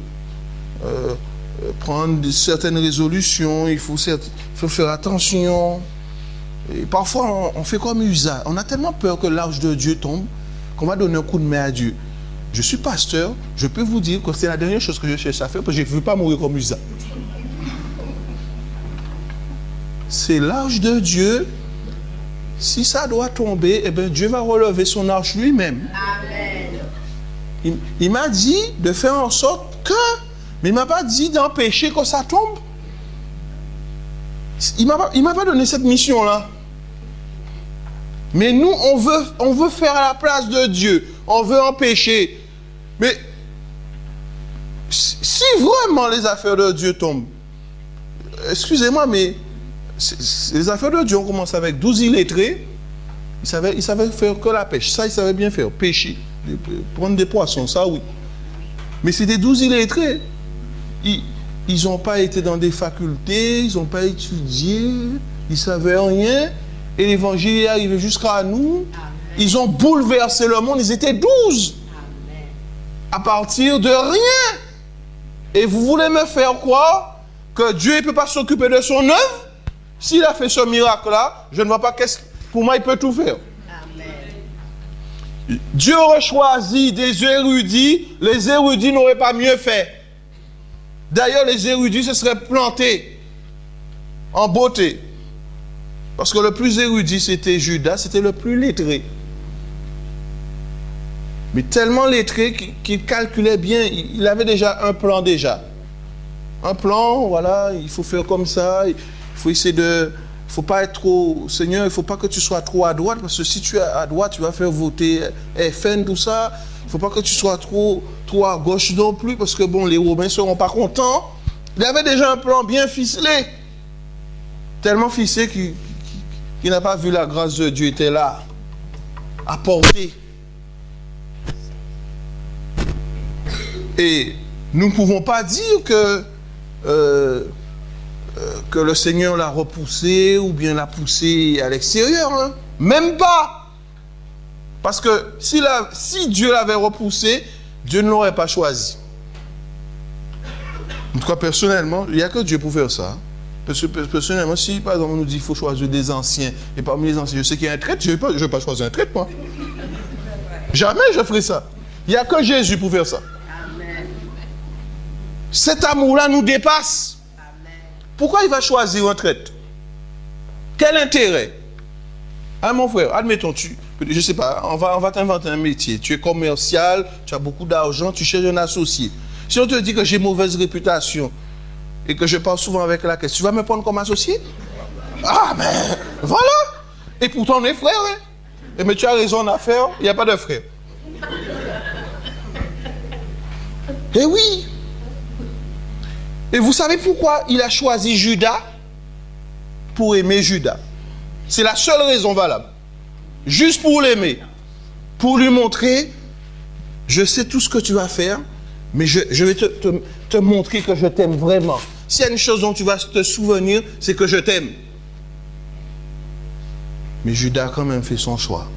prendre certaines résolutions, il faut faire attention. Et parfois, on fait comme usage. On a tellement peur que l'arche de Dieu tombe qu'on va donner un coup de main à Dieu. Je suis pasteur, je peux vous dire que c'est la dernière chose que je cherche à faire parce que je ne veux pas mourir comme Usa. C'est l'arche de Dieu. Si ça doit tomber, eh bien Dieu va relever son arche lui-même. Amen. Il m'a dit de faire en sorte que, mais il ne m'a pas dit d'empêcher que ça tombe. Il ne m'a pas donné cette mission-là. Mais nous, on veut faire à la place de Dieu. On veut empêcher. Mais si vraiment les affaires de Dieu tombent, excusez-moi, mais les affaires de Dieu, on commence avec 12 illettrés. Ils savaient faire que la pêche. Ça, ils savaient bien faire. Pêcher. Prendre des poissons, ça, oui. Mais c'était 12 illettrés. Ils n'ont pas été dans des facultés, ils n'ont pas étudié, ils ne savaient rien. Et l'évangile est arrivé jusqu'à nous. Amen. Ils ont bouleversé le monde. Ils étaient 12. À partir de rien. Et vous voulez me faire croire que Dieu ne peut pas s'occuper de son œuvre? S'il a fait ce miracle-là, je ne vois pas pour moi il peut tout faire. Amen. Dieu aurait choisi des érudits, les érudits n'auraient pas mieux fait. D'ailleurs, les érudits se seraient plantés en beauté. Parce que le plus érudit, c'était Judas, c'était le plus lettré. Mais tellement lettré qu'il calculait bien, il avait déjà un plan déjà. Un plan, voilà, il faut faire comme ça, il faut essayer de... Il ne faut pas être trop... Seigneur, il ne faut pas que tu sois trop à droite, parce que si tu es à droite, tu vas faire voter FN, tout ça. Il ne faut pas que tu sois trop à gauche non plus, parce que bon, les Romains ne seront pas contents. Il avait déjà un plan bien ficelé. Tellement ficelé qu'il n'a pas vu la grâce de Dieu était là, à portée. Et nous ne pouvons pas dire que le Seigneur l'a repoussé ou bien l'a poussé à l'extérieur. Hein. Même pas. Parce que si Dieu l'avait repoussé, Dieu ne l'aurait pas choisi. En tout cas, personnellement, il n'y a que Dieu pour faire ça. Parce que personnellement, si par exemple on nous dit qu'il faut choisir des anciens, et parmi les anciens, je sais qu'il y a un traître, je ne vais pas choisir un traître, moi. Jamais je ferai ça. Il n'y a que Jésus pour faire ça. Cet amour-là nous dépasse. Amen. Pourquoi il va choisir un traître? Quel intérêt? Ah mon frère, admettons, je ne sais pas, on va t'inventer un métier. Tu es commercial, tu as beaucoup d'argent, tu cherches un associé. Si on te dit que j'ai mauvaise réputation et que je parle souvent avec la caisse, tu vas me prendre comme associé? Ah mais voilà. Et pourtant on est frères. Hein? Mais tu as raison en affaires, il n'y a pas de frère. Eh oui. Et vous savez pourquoi il a choisi Judas? Pour aimer Judas. C'est la seule raison valable. Juste pour l'aimer. Pour lui montrer, je sais tout ce que tu vas faire, mais je vais te montrer que je t'aime vraiment. S'il y a une chose dont tu vas te souvenir, c'est que je t'aime. Mais Judas a quand même fait son choix.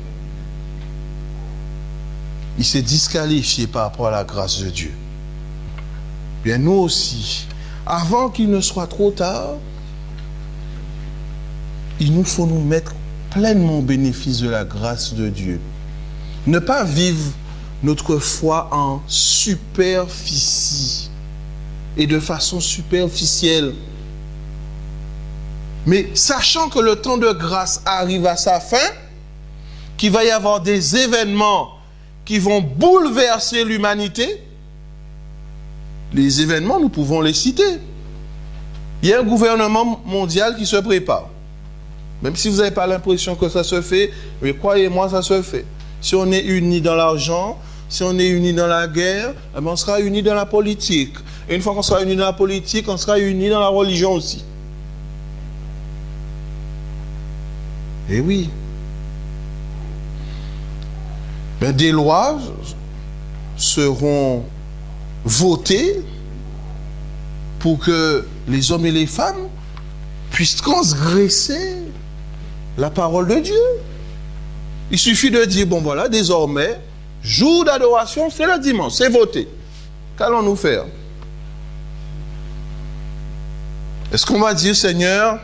Il s'est disqualifié par rapport à la grâce de Dieu. Bien, nous aussi, avant qu'il ne soit trop tard, il nous faut nous mettre pleinement au bénéfice de la grâce de Dieu. Ne pas vivre notre foi en superficie et de façon superficielle. Mais sachant que le temps de grâce arrive à sa fin, qu'il va y avoir des événements qui vont bouleverser l'humanité, les événements, nous pouvons les citer. Il y a un gouvernement mondial qui se prépare. Même si vous n'avez pas l'impression que ça se fait, mais croyez-moi, ça se fait. Si on est unis dans l'argent, si on est unis dans la guerre, eh bien on sera unis dans la politique. Et une fois qu'on sera unis dans la politique, on sera unis dans la religion aussi. Eh oui. Ben, des lois seront votées pour que les hommes et les femmes puissent transgresser la parole de Dieu. Il suffit de dire, bon voilà, désormais, jour d'adoration, c'est le dimanche, c'est voté. Qu'allons-nous faire? Est-ce qu'on va dire, Seigneur,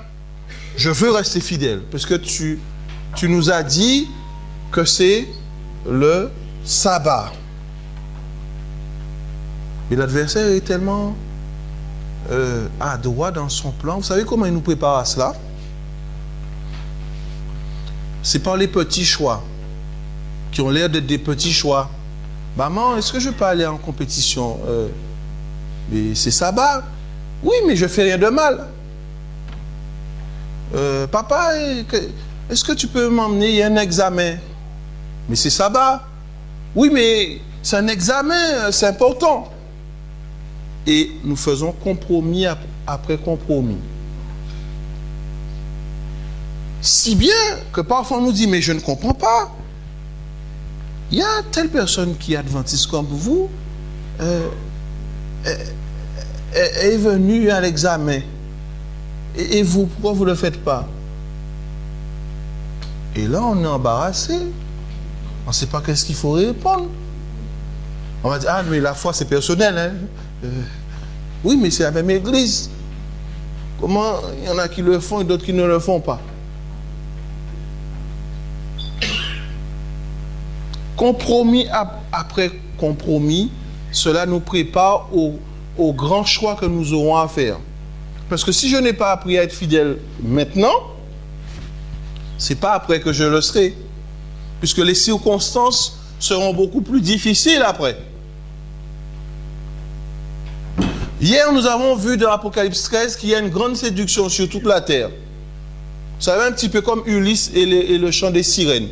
je veux rester fidèle, parce que tu nous as dit que c'est le sabbat. Mais l'adversaire est tellement adroit dans son plan. Vous savez comment il nous prépare à cela? C'est par les petits choix, qui ont l'air d'être des petits choix. Maman, est-ce que je peux aller en compétition? Mais c'est sabbat. Oui, mais je fais rien de mal. Papa, est-ce que tu peux m'emmener? Il y a un examen. Mais c'est sabbat. Oui, mais c'est un examen, c'est important. Et nous faisons compromis après compromis. Si bien que parfois on nous dit, mais je ne comprends pas. Il y a telle personne qui est adventiste comme vous, est venue à l'examen. Et vous, pourquoi vous ne le faites pas? Et là, on est embarrassé. On ne sait pas qu'est-ce qu'il faut répondre. On va dire, ah, mais la foi, c'est personnel. Hein? Oui, mais c'est la même église. Comment il y en a qui le font et d'autres qui ne le font pas? Compromis après compromis, cela nous prépare au grand choix que nous aurons à faire. Parce que si je n'ai pas appris à être fidèle maintenant, ce n'est pas après que je le serai. Puisque les circonstances seront beaucoup plus difficiles après. Hier, nous avons vu dans l'Apocalypse 13 qu'il y a une grande séduction sur toute la terre. Vous savez, un petit peu comme Ulysse et le chant des sirènes.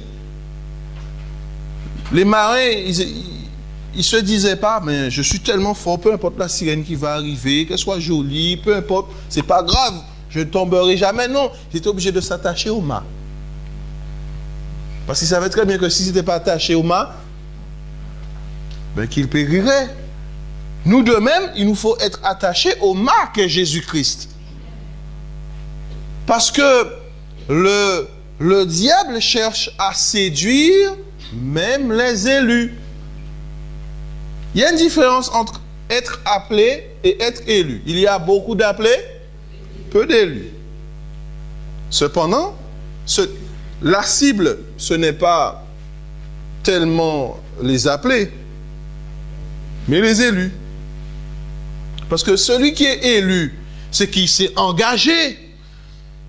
Les marins, ils se disaient pas, mais je suis tellement fort, peu importe la sirène qui va arriver, qu'elle soit jolie, peu importe, c'est pas grave, je ne tomberai jamais. Non, ils étaient obligés de s'attacher au mât. Parce qu'ils savaient très bien que s'ils n'étaient pas attachés au mât, ben qu'ils périraient. Nous de même, il nous faut être attachés au mât qu'est Jésus-Christ. Parce que le diable cherche à séduire même les élus. Il y a une différence entre être appelé et être élu. Il y a beaucoup d'appelés, peu d'élus. Cependant, la cible, ce n'est pas tellement les appelés, mais les élus. Parce que celui qui est élu, c'est qui s'est engagé,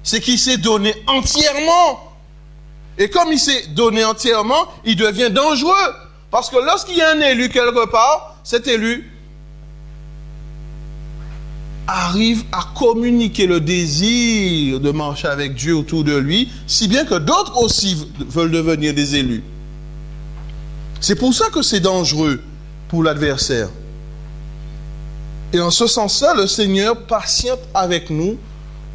c'est qui s'est donné entièrement. Et comme il s'est donné entièrement, il devient dangereux. Parce que lorsqu'il y a un élu quelque part, cet élu arrive à communiquer le désir de marcher avec Dieu autour de lui, si bien que d'autres aussi veulent devenir des élus. C'est pour ça que c'est dangereux pour l'adversaire. Et en ce sens-là, le Seigneur patiente avec nous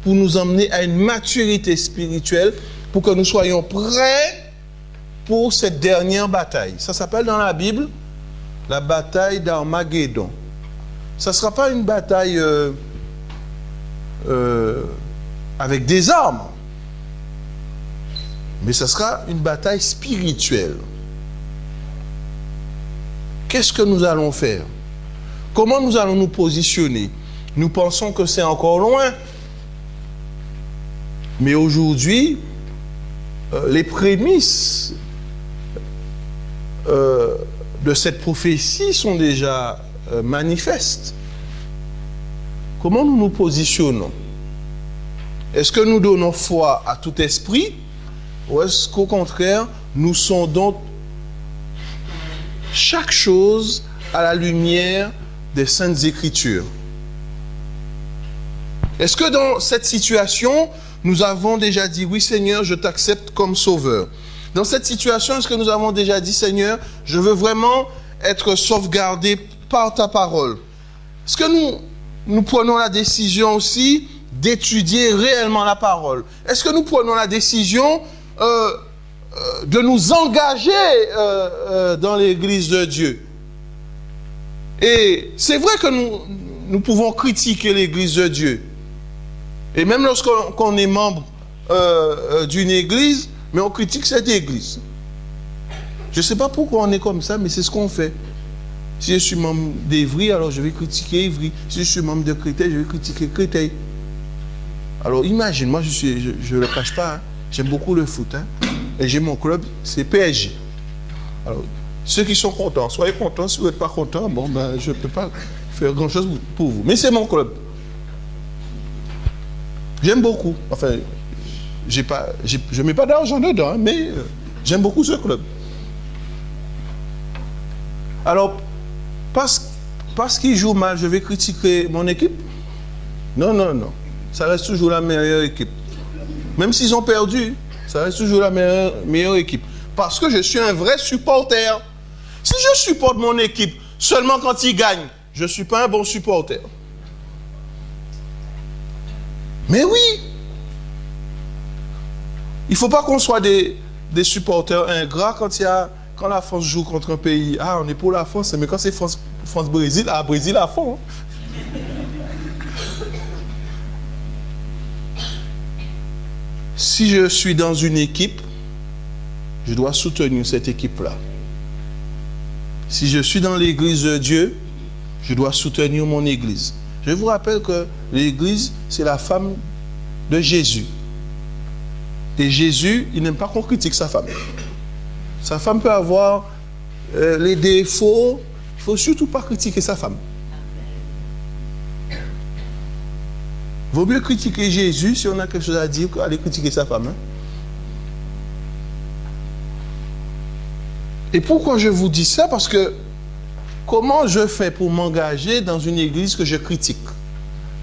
pour nous emmener à une maturité spirituelle, pour que nous soyons prêts pour cette dernière bataille. Ça s'appelle dans la Bible la bataille d'Armageddon. Ça ne sera pas une bataille avec des armes, mais ça sera une bataille spirituelle. Qu'est-ce que nous allons faire? Comment nous allons nous positionner? Nous pensons que c'est encore loin. Mais aujourd'hui, les prémices de cette prophétie sont déjà manifestes. Comment nous nous positionnons? Est-ce que nous donnons foi à tout esprit? Ou est-ce qu'au contraire, nous sondons chaque chose à la lumière des Saintes Écritures? Est-ce que dans cette situation, nous avons déjà dit, oui Seigneur, je t'accepte comme sauveur? Dans cette situation, est-ce que nous avons déjà dit, Seigneur, je veux vraiment être sauvegardé par ta parole? Est-ce que nous prenons la décision aussi d'étudier réellement la parole? Est-ce que nous prenons la décision de nous engager dans l'Église de Dieu? Et c'est vrai que nous pouvons critiquer l'Église de Dieu. Et même lorsqu'on est membre d'une église, mais on critique cette église. Je ne sais pas pourquoi on est comme ça, mais c'est ce qu'on fait. Si je suis membre d'Evry, alors je vais critiquer Evry. Si je suis membre de Créteil, je vais critiquer Créteil. Alors imagine, moi je ne le cache pas, hein, j'aime beaucoup le foot. Hein, et j'ai mon club, c'est PSG. Alors, ceux qui sont contents, soyez contents. Si vous n'êtes pas contents, bon, ben, je ne peux pas faire grand-chose pour vous. Mais c'est mon club. J'aime beaucoup. Enfin, je ne mets pas d'argent dedans, mais j'aime beaucoup ce club. Alors, parce qu'il joue mal, je vais critiquer mon équipe? Non, non, non. Ça reste toujours la meilleure équipe. Même s'ils ont perdu, ça reste toujours la meilleure équipe. Parce que je suis un vrai supporter. Si je supporte mon équipe seulement quand ils gagnent, je ne suis pas un bon supporter. Mais oui, il ne faut pas qu'on soit des supporters ingrats quand la France joue contre un pays. Ah, on est pour la France, mais quand c'est France-Brésil, ah, Brésil à fond. Si je suis dans une équipe, je dois soutenir cette équipe-là. Si je suis dans l'église de Dieu, je dois soutenir mon église. Je vous rappelle que l'église, c'est la femme de Jésus. Et Jésus, il n'aime pas qu'on critique sa femme. Sa femme peut avoir les défauts. Il ne faut surtout pas critiquer sa femme. Vaut mieux critiquer Jésus si on a quelque chose à dire qu'aller critiquer sa femme. Hein? Et pourquoi je vous dis ça? Parce que comment je fais pour m'engager dans une église que je critique?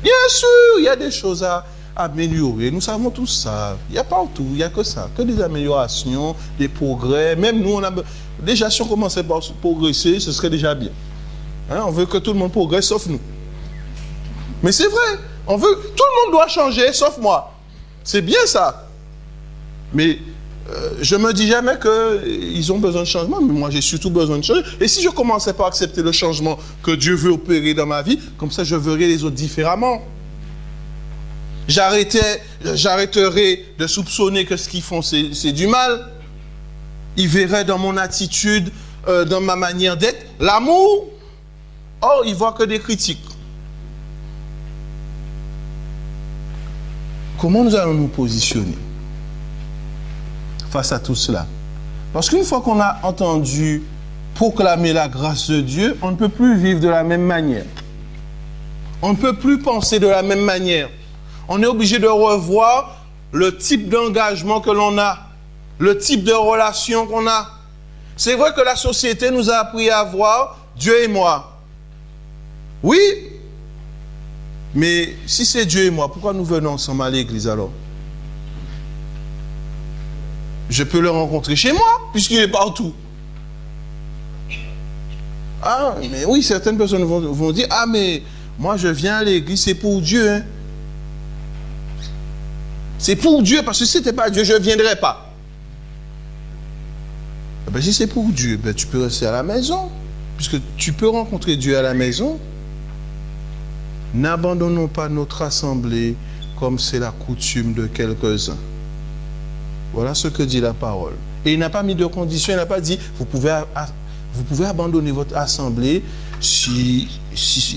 Bien sûr, il y a des choses à améliorer. Nous savons tout ça. Il n'y a pas tout, il n'y a que ça. Que des améliorations, des progrès. Même nous, déjà si on commençait par progresser, ce serait déjà bien. Hein? On veut que tout le monde progresse, sauf nous. Mais c'est vrai. Tout le monde doit changer, sauf moi. C'est bien ça. Mais je ne me dis jamais qu'ils ont besoin de changement, mais moi j'ai surtout besoin de changer. Et si je commençais par accepter le changement que Dieu veut opérer dans ma vie, comme ça je verrai les autres différemment. J'arrêterai de soupçonner que ce qu'ils font c'est du mal. Ils verraient dans mon attitude, dans ma manière d'être, l'amour. Or, ils ne voient que des critiques. Comment nous allons nous positionner face à tout cela? Parce qu'une fois qu'on a entendu proclamer la grâce de Dieu, on ne peut plus vivre de la même manière. On ne peut plus penser de la même manière. On est obligé de revoir le type d'engagement que l'on a, le type de relation qu'on a. C'est vrai que la société nous a appris à voir Dieu et moi. Oui, mais si c'est Dieu et moi, pourquoi nous venons ensemble à l'église alors? Je peux le rencontrer chez moi, puisqu'il est partout. Ah, mais oui, certaines personnes vont dire, ah, mais moi je viens à l'église, c'est pour Dieu. Hein. C'est pour Dieu, parce que si ce n'était pas Dieu, je ne viendrais pas. Eh bien, si c'est pour Dieu, ben, tu peux rester à la maison, puisque tu peux rencontrer Dieu à la maison. N'abandonnons pas notre assemblée comme c'est la coutume de quelques-uns. Voilà ce que dit la parole. Et il n'a pas mis de condition, il n'a pas dit, vous pouvez abandonner votre assemblée si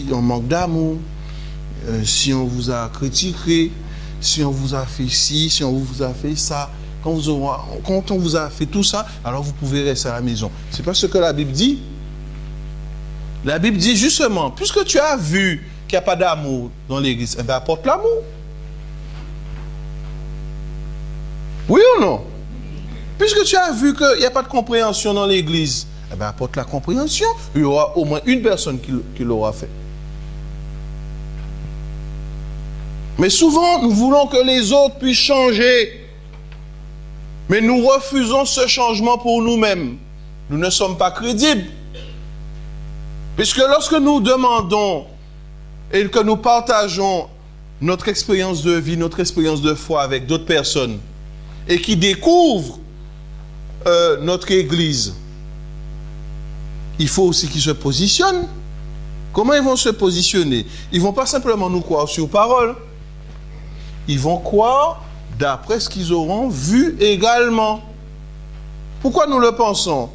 on manque d'amour, si on vous a critiqué, si on vous a fait ci, si on vous a fait ça. Quand on vous a fait tout ça, alors vous pouvez rester à la maison. C'est pas ce que la Bible dit. La Bible dit justement, puisque tu as vu qu'il n'y a pas d'amour dans l'église, eh bien, apporte l'amour. Oui ou non? Puisque tu as vu qu'il n'y a pas de compréhension dans l'église, eh bien, apporte la compréhension. Il y aura au moins une personne qui l'aura fait. Mais souvent, nous voulons que les autres puissent changer. Mais nous refusons ce changement pour nous-mêmes. Nous ne sommes pas crédibles. Puisque lorsque nous demandons et que nous partageons notre expérience de vie, notre expérience de foi avec d'autres personnes, et qui découvrent notre église, il faut aussi qu'ils se positionnent. Comment ils vont se positionner? Ils ne vont pas simplement nous croire sur parole. Ils vont croire d'après ce qu'ils auront vu également. Pourquoi nous le pensons?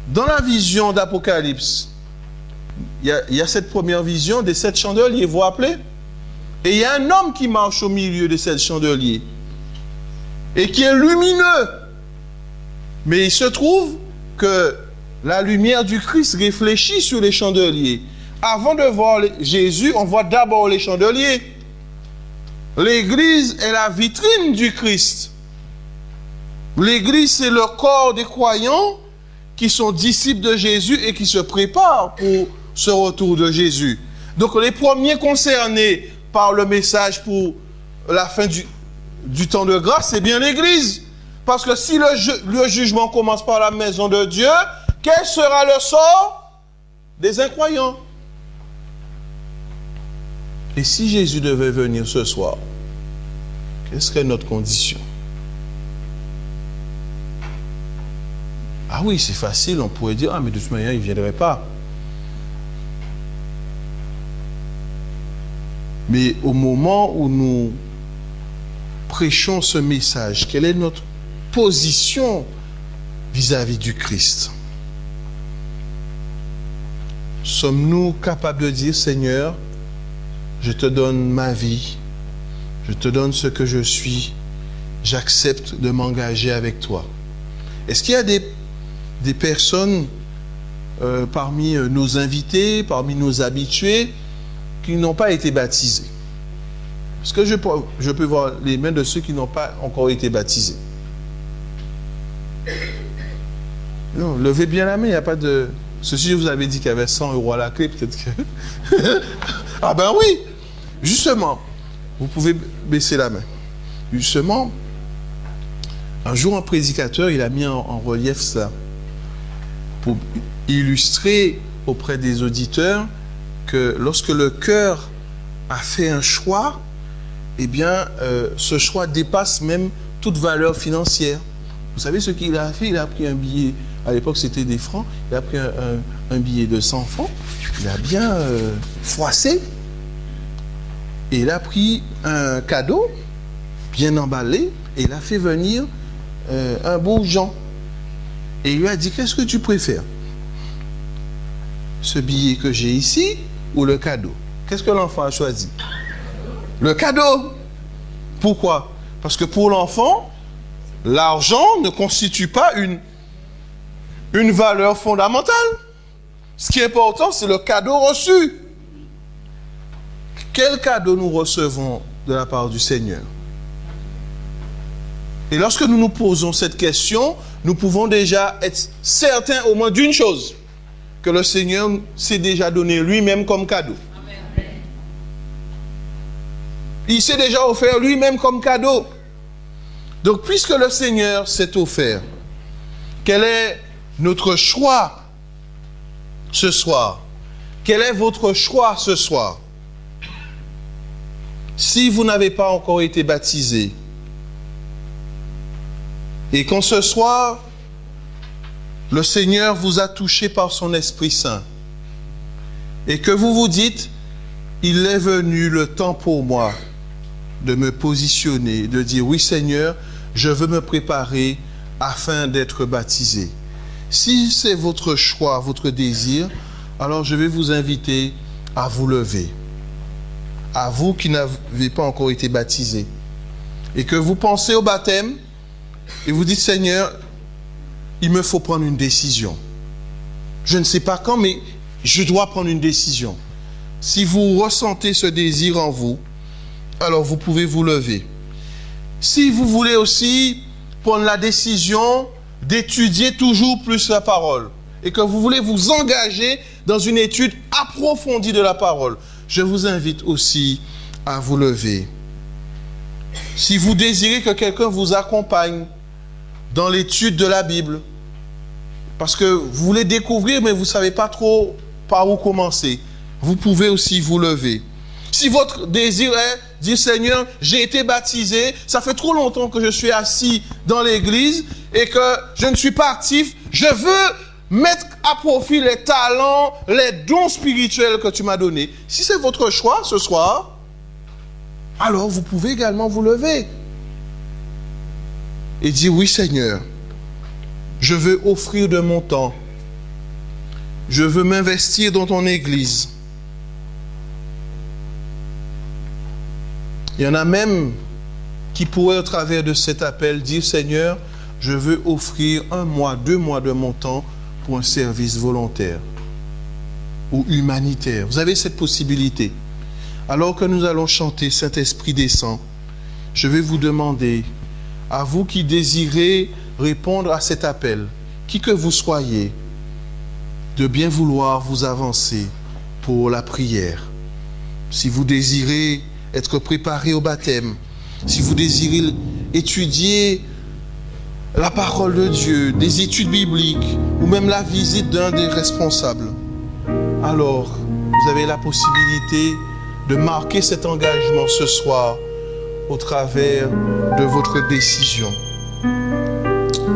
Dans la vision d'Apocalypse, il y a cette première vision des 7 chandeliers, vous vous rappelez? Et il y a un homme qui marche au milieu des 7 chandeliers et qui est lumineux. Mais il se trouve que la lumière du Christ réfléchit sur les chandeliers. Avant de voir Jésus, on voit d'abord les chandeliers. L'église est la vitrine du Christ. L'église, c'est le corps des croyants qui sont disciples de Jésus et qui se préparent pour ce retour de Jésus. Donc les premiers concernés par le message pour la fin du temps de grâce, c'est bien l'église. Parce que si le jugement commence par la maison de Dieu, quel sera le sort des incroyants? Et si Jésus devait venir ce soir, quelle serait notre condition? Ah oui, c'est facile, on pourrait dire, ah mais de toute manière, il ne viendrait pas. Mais au moment où nous prêchons ce message, quelle est position vis-à-vis du Christ. Sommes-nous capables de dire, Seigneur, je te donne ma vie, je te donne ce que je suis, j'accepte de m'engager avec toi. Est-ce qu'il y a des personnes parmi nos invités, parmi nos habitués, qui n'ont pas été baptisés? Est-ce que je peux voir les mains de ceux qui n'ont pas encore été baptisés? Non, levez bien la main, il n'y a pas de... Ceci, je vous avais dit qu'il y avait 100 € à la clé, peut-être que... Ah ben oui, justement, vous pouvez baisser la main. Justement, un jour, un prédicateur, il a mis en relief ça, pour illustrer auprès des auditeurs que lorsque le cœur a fait un choix, eh bien, ce choix dépasse même toute valeur financière. Vous savez ce qu'il a fait? Il a pris un billet, à l'époque c'était des francs, il a pris un billet de 100 francs, il a bien froissé, et il a pris un cadeau, bien emballé, et il a fait venir un beau Jean. Et il lui a dit, qu'est-ce que tu préfères? Ce billet que j'ai ici ou le cadeau? Qu'est-ce que l'enfant a choisi? Le cadeau. Pourquoi? Parce que pour l'enfant, l'argent ne constitue pas une valeur fondamentale. Ce qui est important, c'est le cadeau reçu. Quel cadeau nous recevons de la part du Seigneur? Et lorsque nous nous posons cette question, nous pouvons déjà être certains au moins d'une chose, que le Seigneur s'est déjà donné lui-même comme cadeau. Amen. Il s'est déjà offert lui-même comme cadeau. Donc, puisque le Seigneur s'est offert, quel est notre choix ce soir? Quel est votre choix ce soir? Si vous n'avez pas encore été baptisé, et qu'en ce soir, le Seigneur vous a touché par son Esprit Saint, et que vous vous dites, il est venu le temps pour moi de me positionner, de dire, oui Seigneur, je veux me préparer afin d'être baptisé. Si c'est votre choix, votre désir, alors je vais vous inviter à vous lever. À vous qui n'avez pas encore été baptisé. Et que vous pensez au baptême, et vous dites, Seigneur, il me faut prendre une décision. Je ne sais pas quand, mais je dois prendre une décision. Si vous ressentez ce désir en vous, alors vous pouvez vous lever. Si vous voulez aussi prendre la décision d'étudier toujours plus la parole, et que vous voulez vous engager dans une étude approfondie de la parole, je vous invite aussi à vous lever. Si vous désirez que quelqu'un vous accompagne dans l'étude de la Bible, parce que vous voulez découvrir, mais vous ne savez pas trop par où commencer, vous pouvez aussi vous lever. Si votre désir est, dire Seigneur, j'ai été baptisé, ça fait trop longtemps que je suis assis dans l'église et que je ne suis pas actif, je veux mettre à profit les talents, les dons spirituels que tu m'as donnés. Si c'est votre choix ce soir, alors vous pouvez également vous lever et dire oui Seigneur, je veux offrir de mon temps, je veux m'investir dans ton église. Il y en a même qui pourraient au travers de cet appel dire Seigneur, je veux offrir 1 mois, 2 mois de mon temps pour un service volontaire ou humanitaire. Vous avez cette possibilité. Alors que nous allons chanter Saint-Esprit descend, je vais vous demander, à vous qui désirez répondre à cet appel, qui que vous soyez, de bien vouloir vous avancer pour la prière. Si vous désirez être préparé au baptême, si vous désirez étudier la parole de Dieu, des études bibliques, ou même la visite d'un des responsables, alors vous avez la possibilité de marquer cet engagement ce soir au travers de votre décision.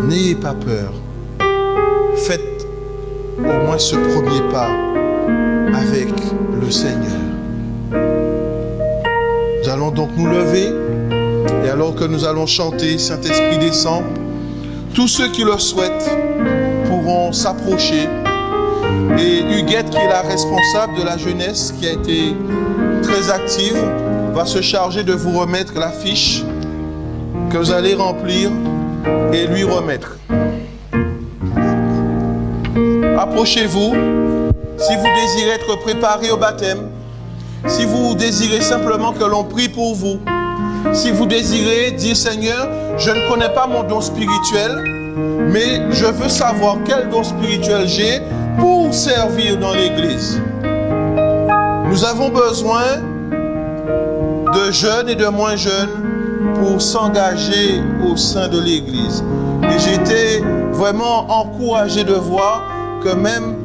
N'ayez pas peur. Faites au moins ce premier pas avec le Seigneur. Nous allons donc nous lever et alors que nous allons chanter Saint-Esprit descend, Tous ceux qui le souhaitent pourront s'approcher. Et Huguette, qui est la responsable de la jeunesse, qui a été très active, va se charger de vous remettre la fiche que vous allez remplir et lui remettre. Approchez-vous si vous désirez être préparé au baptême, si vous désirez simplement que l'on prie pour vous, si vous désirez dire Seigneur, je ne connais pas mon don spirituel, mais je veux savoir quel don spirituel j'ai pour servir dans l'église. Nous avons besoin de jeunes et de moins jeunes pour s'engager au sein de l'église. Et j'ai été vraiment encouragé de voir que même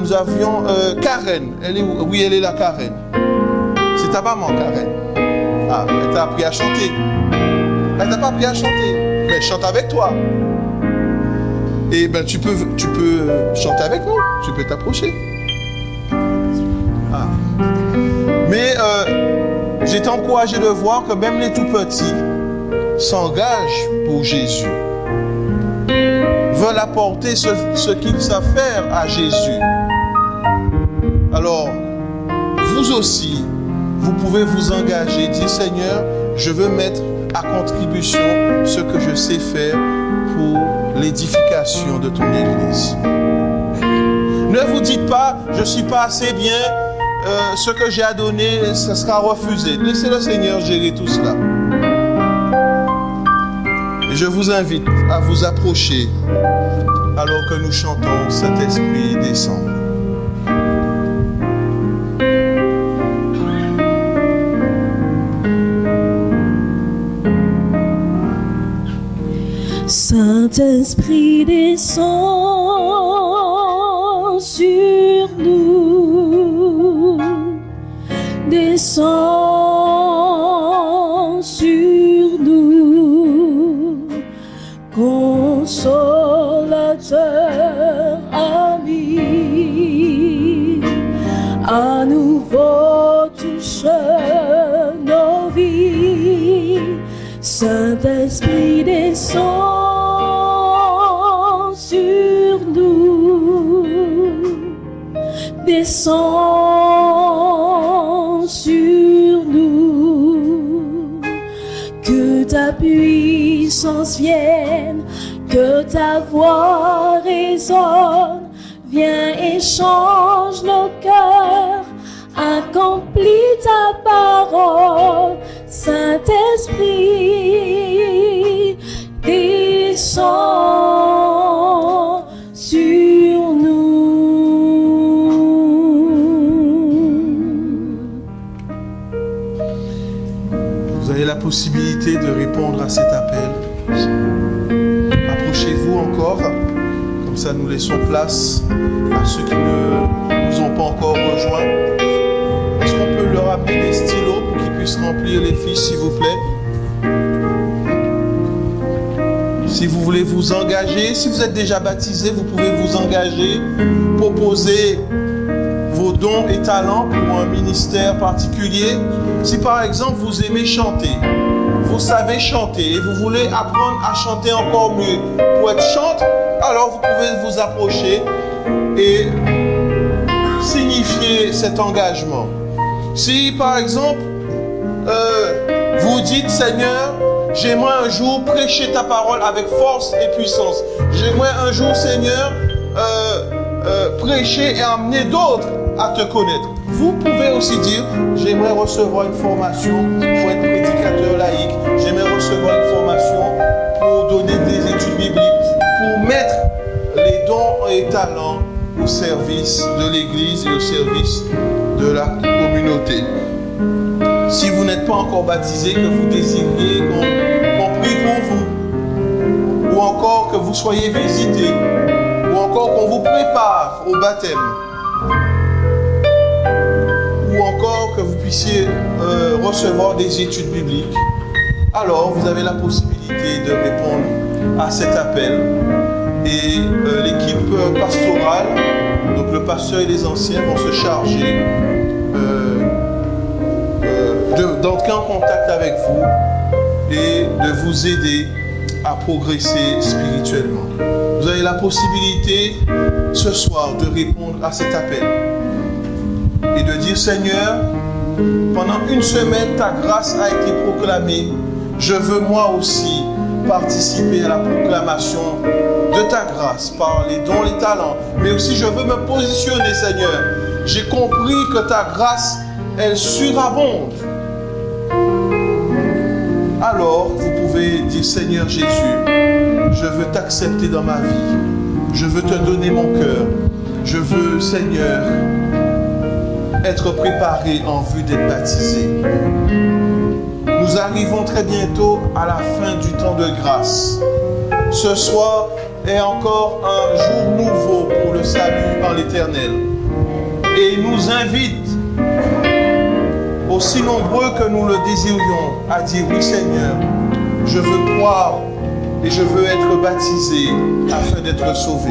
nous avions Karen. Elle est là, Karen. C'est ta maman, Karen. Ah, elle t'a appris à chanter. Elle t'a pas appris à chanter, mais elle chante avec toi. Et ben tu peux chanter avec nous, tu peux t'approcher. Ah. Mais j'ai été encouragé de voir que même les tout petits s'engagent pour Jésus, veulent apporter ce qu'ils savent faire à Jésus. Alors, vous aussi, vous pouvez vous engager, dire Seigneur, je veux mettre à contribution ce que je sais faire pour l'édification de ton Église. Ne vous dites pas, je ne suis pas assez bien, ce que j'ai à donner, ça sera refusé. Laissez le Seigneur gérer tout cela. Et je vous invite à vous approcher alors que nous chantons Saint-Esprit descend. Saint-Esprit descend sur nous, descend sur nous, consolateur ami, à nouveau touche nos vies. Saint-Esprit descend sur nous, descend sur nous, que ta puissance vienne, que ta voix résonne, viens et change nos cœurs, accomplis ta parole. Saint-Esprit, descends sur nous. Vous avez la possibilité de répondre à cet appel. Approchez-vous encore, comme ça nous laissons place à ceux qui ne nous ont pas encore rejoints. Est-ce qu'on peut leur amener des stylos pour qu'ils puissent remplir les fiches, s'il vous plaît? Si vous voulez vous engager, si vous êtes déjà baptisé, vous pouvez vous engager, proposer vos dons et talents pour un ministère particulier. Si par exemple vous aimez chanter, vous savez chanter et vous voulez apprendre à chanter encore mieux pour être chanteur, alors vous pouvez vous approcher et signifier cet engagement. Si par exemple vous dites Seigneur, j'aimerais un jour prêcher ta parole avec force et puissance. J'aimerais un jour, Seigneur, prêcher et amener d'autres à te connaître. Vous pouvez aussi dire, j'aimerais recevoir une formation pour être prédicateur laïque. J'aimerais recevoir une formation pour donner des études bibliques, pour mettre les dons et talents au service de l'Église et au service de la communauté. Si vous n'êtes pas encore baptisé, que vous désiriez qu'on prie pour vous, ou encore que vous soyez visité, ou encore qu'on vous prépare au baptême, ou encore que vous puissiez recevoir des études bibliques, alors vous avez la possibilité de répondre à cet appel. Et l'équipe pastorale, donc le pasteur et les anciens vont se charger d'entrer en contact avec vous et de vous aider à à progresser spirituellement. Vous avez la possibilité ce soir de répondre à cet appel et de dire: Seigneur, pendant une semaine, ta grâce a été proclamée. Je veux moi aussi participer à la proclamation de ta grâce par les dons, les talents. Mais aussi, je veux me positionner, Seigneur. J'ai compris que ta grâce, elle surabonde. Alors, vous pouvez dire: Seigneur Jésus, je veux t'accepter dans ma vie. Je veux te donner mon cœur. Je veux, Seigneur, être préparé en vue d'être baptisé. Nous arrivons très bientôt à la fin du temps de grâce. Ce soir est encore un jour nouveau pour le salut en l'Éternel. Et il nous invite, aussi nombreux que nous le désirions, à dire: oui Seigneur, je veux croire et je veux être baptisé afin d'être sauvé.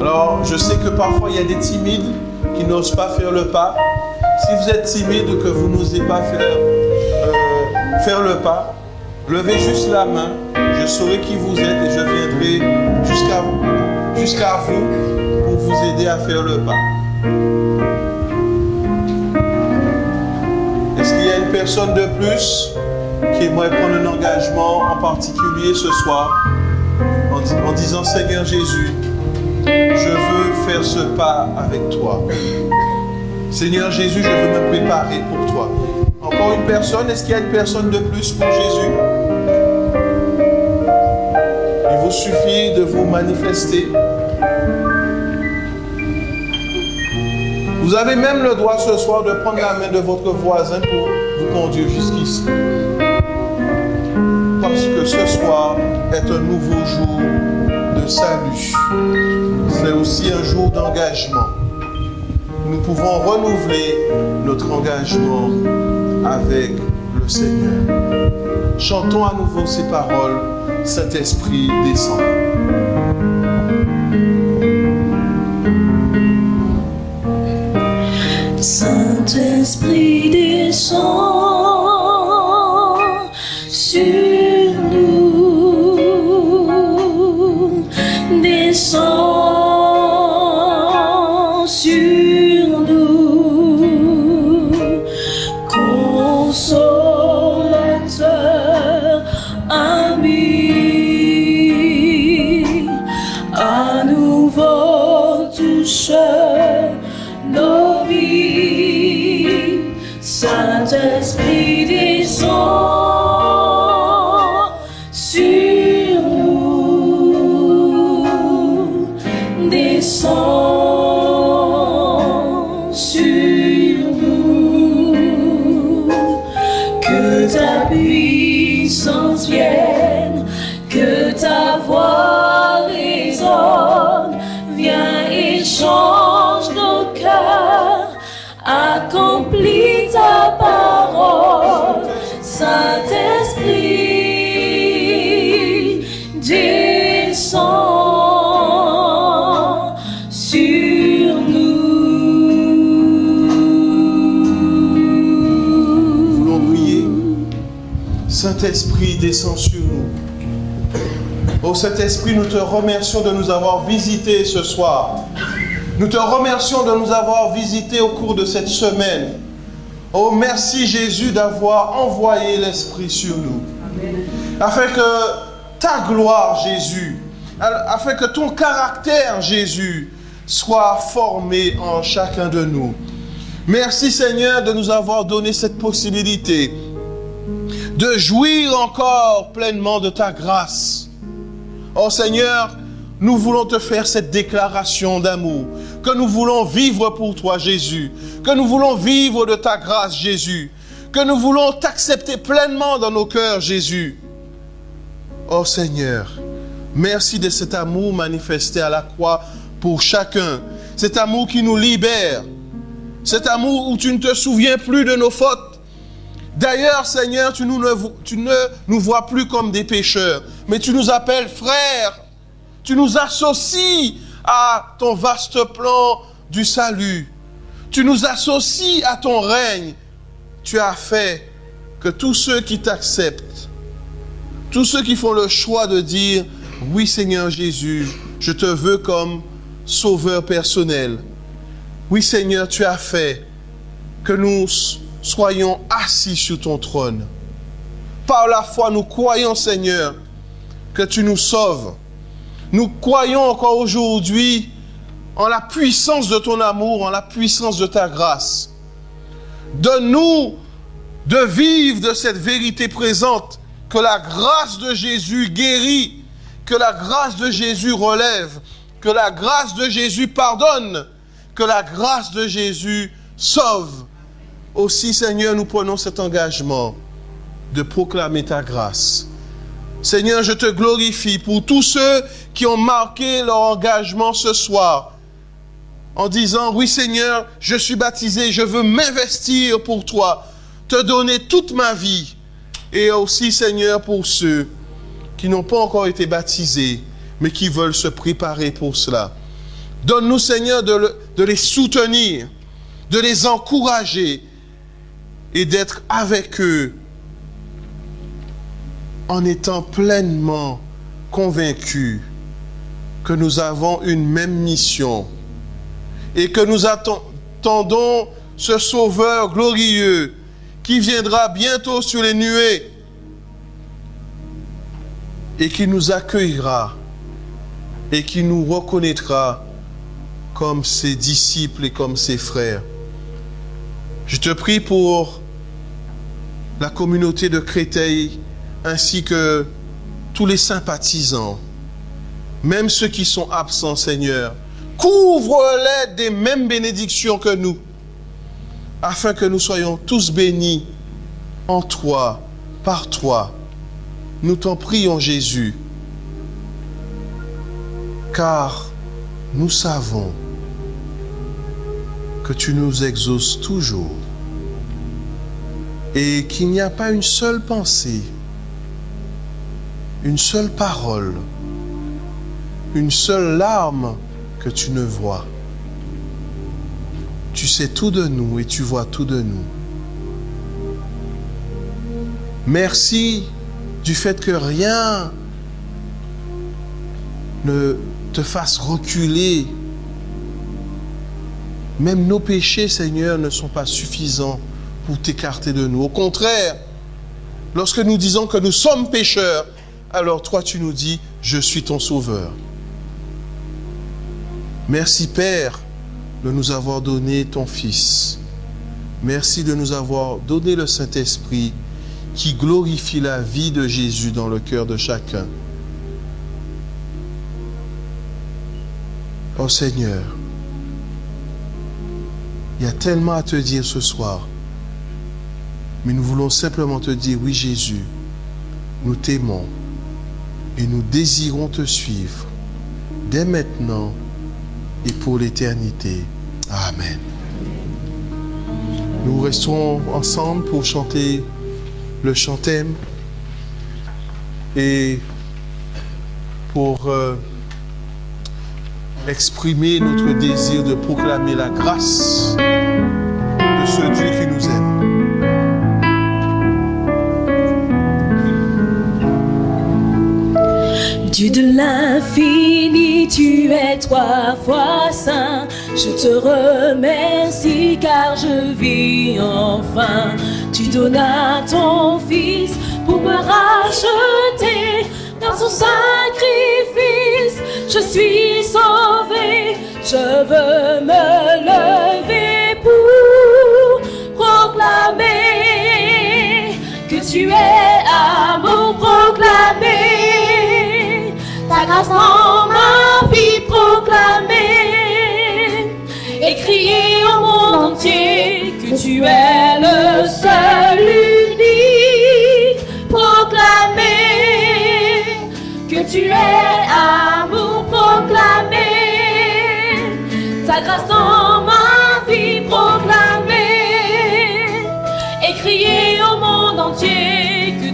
Alors, je sais que parfois il y a des timides qui n'osent pas faire le pas. Si vous êtes timide, que vous n'osez pas faire le pas, levez juste la main. Je saurai qui vous êtes et je viendrai jusqu'à vous pour vous aider à faire le pas. Est-ce qu'il y a une personne de plus qui aimerait prendre un engagement en particulier ce soir en disant: Seigneur Jésus, je veux faire ce pas avec toi. Seigneur Jésus, je veux me préparer pour toi. Encore une personne, est-ce qu'il y a une personne de plus pour Jésus? Il vous suffit de vous manifester. Vous avez même le droit ce soir de prendre la main de votre voisin pour vous conduire jusqu'ici. Parce que ce soir est un nouveau jour de salut. C'est aussi un jour d'engagement. Nous pouvons renouveler notre engagement avec le Seigneur. Chantons à nouveau ces paroles. Saint-Esprit descend. Saint-Esprit descend sur nous, descend sur nous, consolateur, ami, à nouveau touche nos vies. Saint-Esprit descend sur nous, descend sur nous, que ta puissance vienne, que ta voix résonne, viens et change nos cœurs, accomplis ta parole. Saint-Esprit descend sur nous. Voulons prier. Saint-Esprit descend sur nous. Oh Saint-Esprit, nous te remercions de nous avoir visités ce soir. Nous te remercions de nous avoir visités au cours de cette semaine. Oh, merci Jésus d'avoir envoyé l'Esprit sur nous. Amen. Afin que ta gloire, Jésus, afin que ton caractère, Jésus, soit formé en chacun de nous. Merci Seigneur de nous avoir donné cette possibilité de jouir encore pleinement de ta grâce. Oh Seigneur, nous voulons te faire cette déclaration d'amour, que nous voulons vivre pour toi, Jésus, que nous voulons vivre de ta grâce, Jésus, que nous voulons t'accepter pleinement dans nos cœurs, Jésus. Oh Seigneur, merci de cet amour manifesté à la croix pour chacun, cet amour qui nous libère, cet amour où tu ne te souviens plus de nos fautes. D'ailleurs, Seigneur, tu ne nous vois plus comme des pécheurs, mais tu nous appelles frères. Tu nous associes à ton vaste plan du salut. Tu nous associes à ton règne. Tu as fait que tous ceux qui t'acceptent, tous ceux qui font le choix de dire « Oui Seigneur Jésus, je te veux comme sauveur personnel. » Oui Seigneur, tu as fait que nous soyons assis sur ton trône. Par la foi, nous croyons Seigneur que tu nous sauves. Nous croyons encore aujourd'hui en la puissance de ton amour, en la puissance de ta grâce. Donne-nous de vivre de cette vérité présente, que la grâce de Jésus guérit, que la grâce de Jésus relève, que la grâce de Jésus pardonne, que la grâce de Jésus sauve. Aussi, Seigneur, nous prenons cet engagement de proclamer ta grâce. Seigneur, je te glorifie pour tous ceux qui ont marqué leur engagement ce soir, en disant, oui Seigneur, je suis baptisé, je veux m'investir pour toi, te donner toute ma vie. Et aussi, Seigneur, pour ceux qui n'ont pas encore été baptisés, mais qui veulent se préparer pour cela. Donne-nous, Seigneur, de les soutenir, de les encourager et d'être avec eux en étant pleinement convaincus que nous avons une même mission et que nous attendons ce Sauveur glorieux qui viendra bientôt sur les nuées et qui nous accueillera et qui nous reconnaîtra comme ses disciples et comme ses frères. Je te prie pour la communauté de Créteil ainsi que tous les sympathisants, même ceux qui sont absents, Seigneur. Couvre-les des mêmes bénédictions que nous, afin que nous soyons tous bénis en toi, par toi. Nous t'en prions, Jésus, car nous savons que tu nous exauces toujours et qu'il n'y a pas une seule pensée, une seule parole, une seule larme que tu ne vois. Tu sais tout de nous et tu vois tout de nous. Merci du fait que rien ne te fasse reculer. Même nos péchés, Seigneur, ne sont pas suffisants pour t'écarter de nous. Au contraire, lorsque nous disons que nous sommes pécheurs, alors toi tu nous dis, je suis ton sauveur. Merci Père de nous avoir donné ton Fils. Merci de nous avoir donné le Saint-Esprit qui glorifie la vie de Jésus dans le cœur de chacun. Oh Seigneur, il y a tellement à te dire ce soir, mais nous voulons simplement te dire, oui Jésus, nous t'aimons et nous désirons te suivre dès maintenant et pour l'éternité. Amen. Nous resterons ensemble pour chanter le chantème et pour exprimer notre désir de proclamer la grâce de ce Dieu qui nous aime. Dieu de l'infini, tu es 3 fois saint. Je te remercie car je vis enfin. Tu donnas ton Fils pour me racheter. Dans son sacrifice, je suis sauvé. Je veux me lever pour proclamer que tu es amour, proclamer ta grâce dans ma vie, proclamer et crier au monde entier que tu es le seul unique, proclamer que tu es amour, proclamer ta grâce dans ma vie, proclamer et crier au monde entier que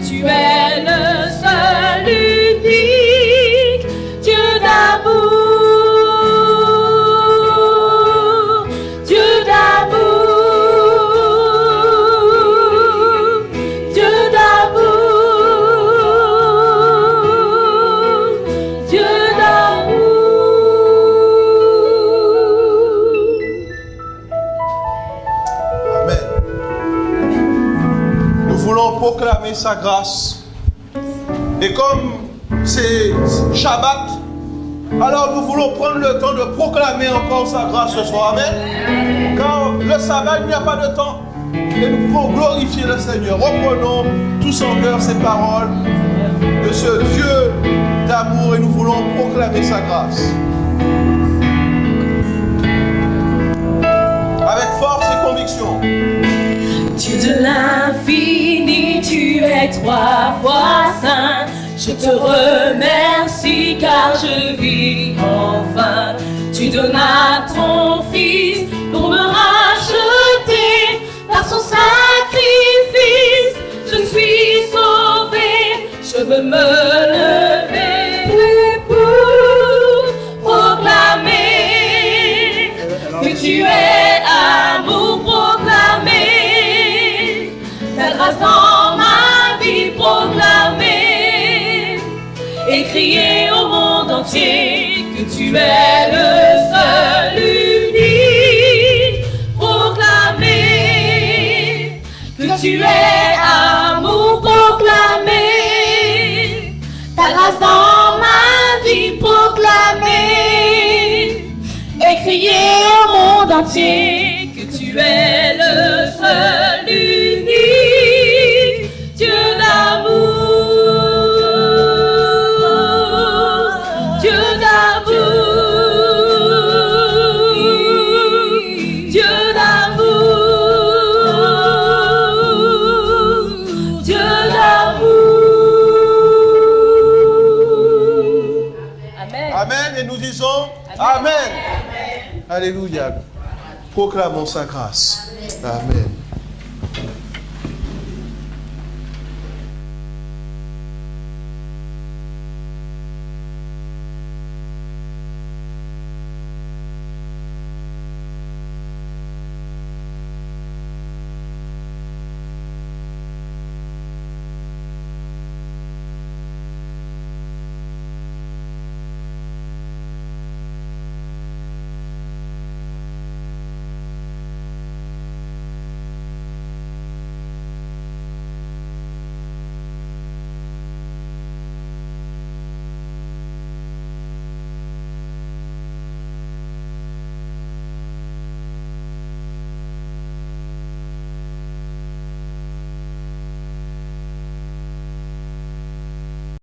proclamer sa grâce. Et comme c'est Shabbat, alors nous voulons prendre le temps de proclamer encore sa grâce ce soir. Amen. Car le sabbat, il n'y a pas de temps. Et nous pouvons glorifier le Seigneur. Reprenons tous en cœur ces paroles de ce Dieu d'amour et nous voulons proclamer sa grâce. Avec force et conviction. Dieu de l'infini, tu es 3 fois saint. Je te remercie car je vis enfin. Tu donnas ton Fils pour me racheter. Par son sacrifice, je suis sauvé. Je veux me lever pour proclamer que tu es amour, proclamer ta grâce dans ma vie, proclamer et crier au monde entier que tu es le seul unique, proclamer que tu es amour, proclamer ta grâce dans ma vie, proclamer et crier au monde entier que tu es le seul unique Dieu d'amour, Dieu d'amour, Dieu d'amour, Dieu d'amour. Amen. Amen. Et nous disons Amen. Amen. Alléluia. Proclamons sa grâce. Amen.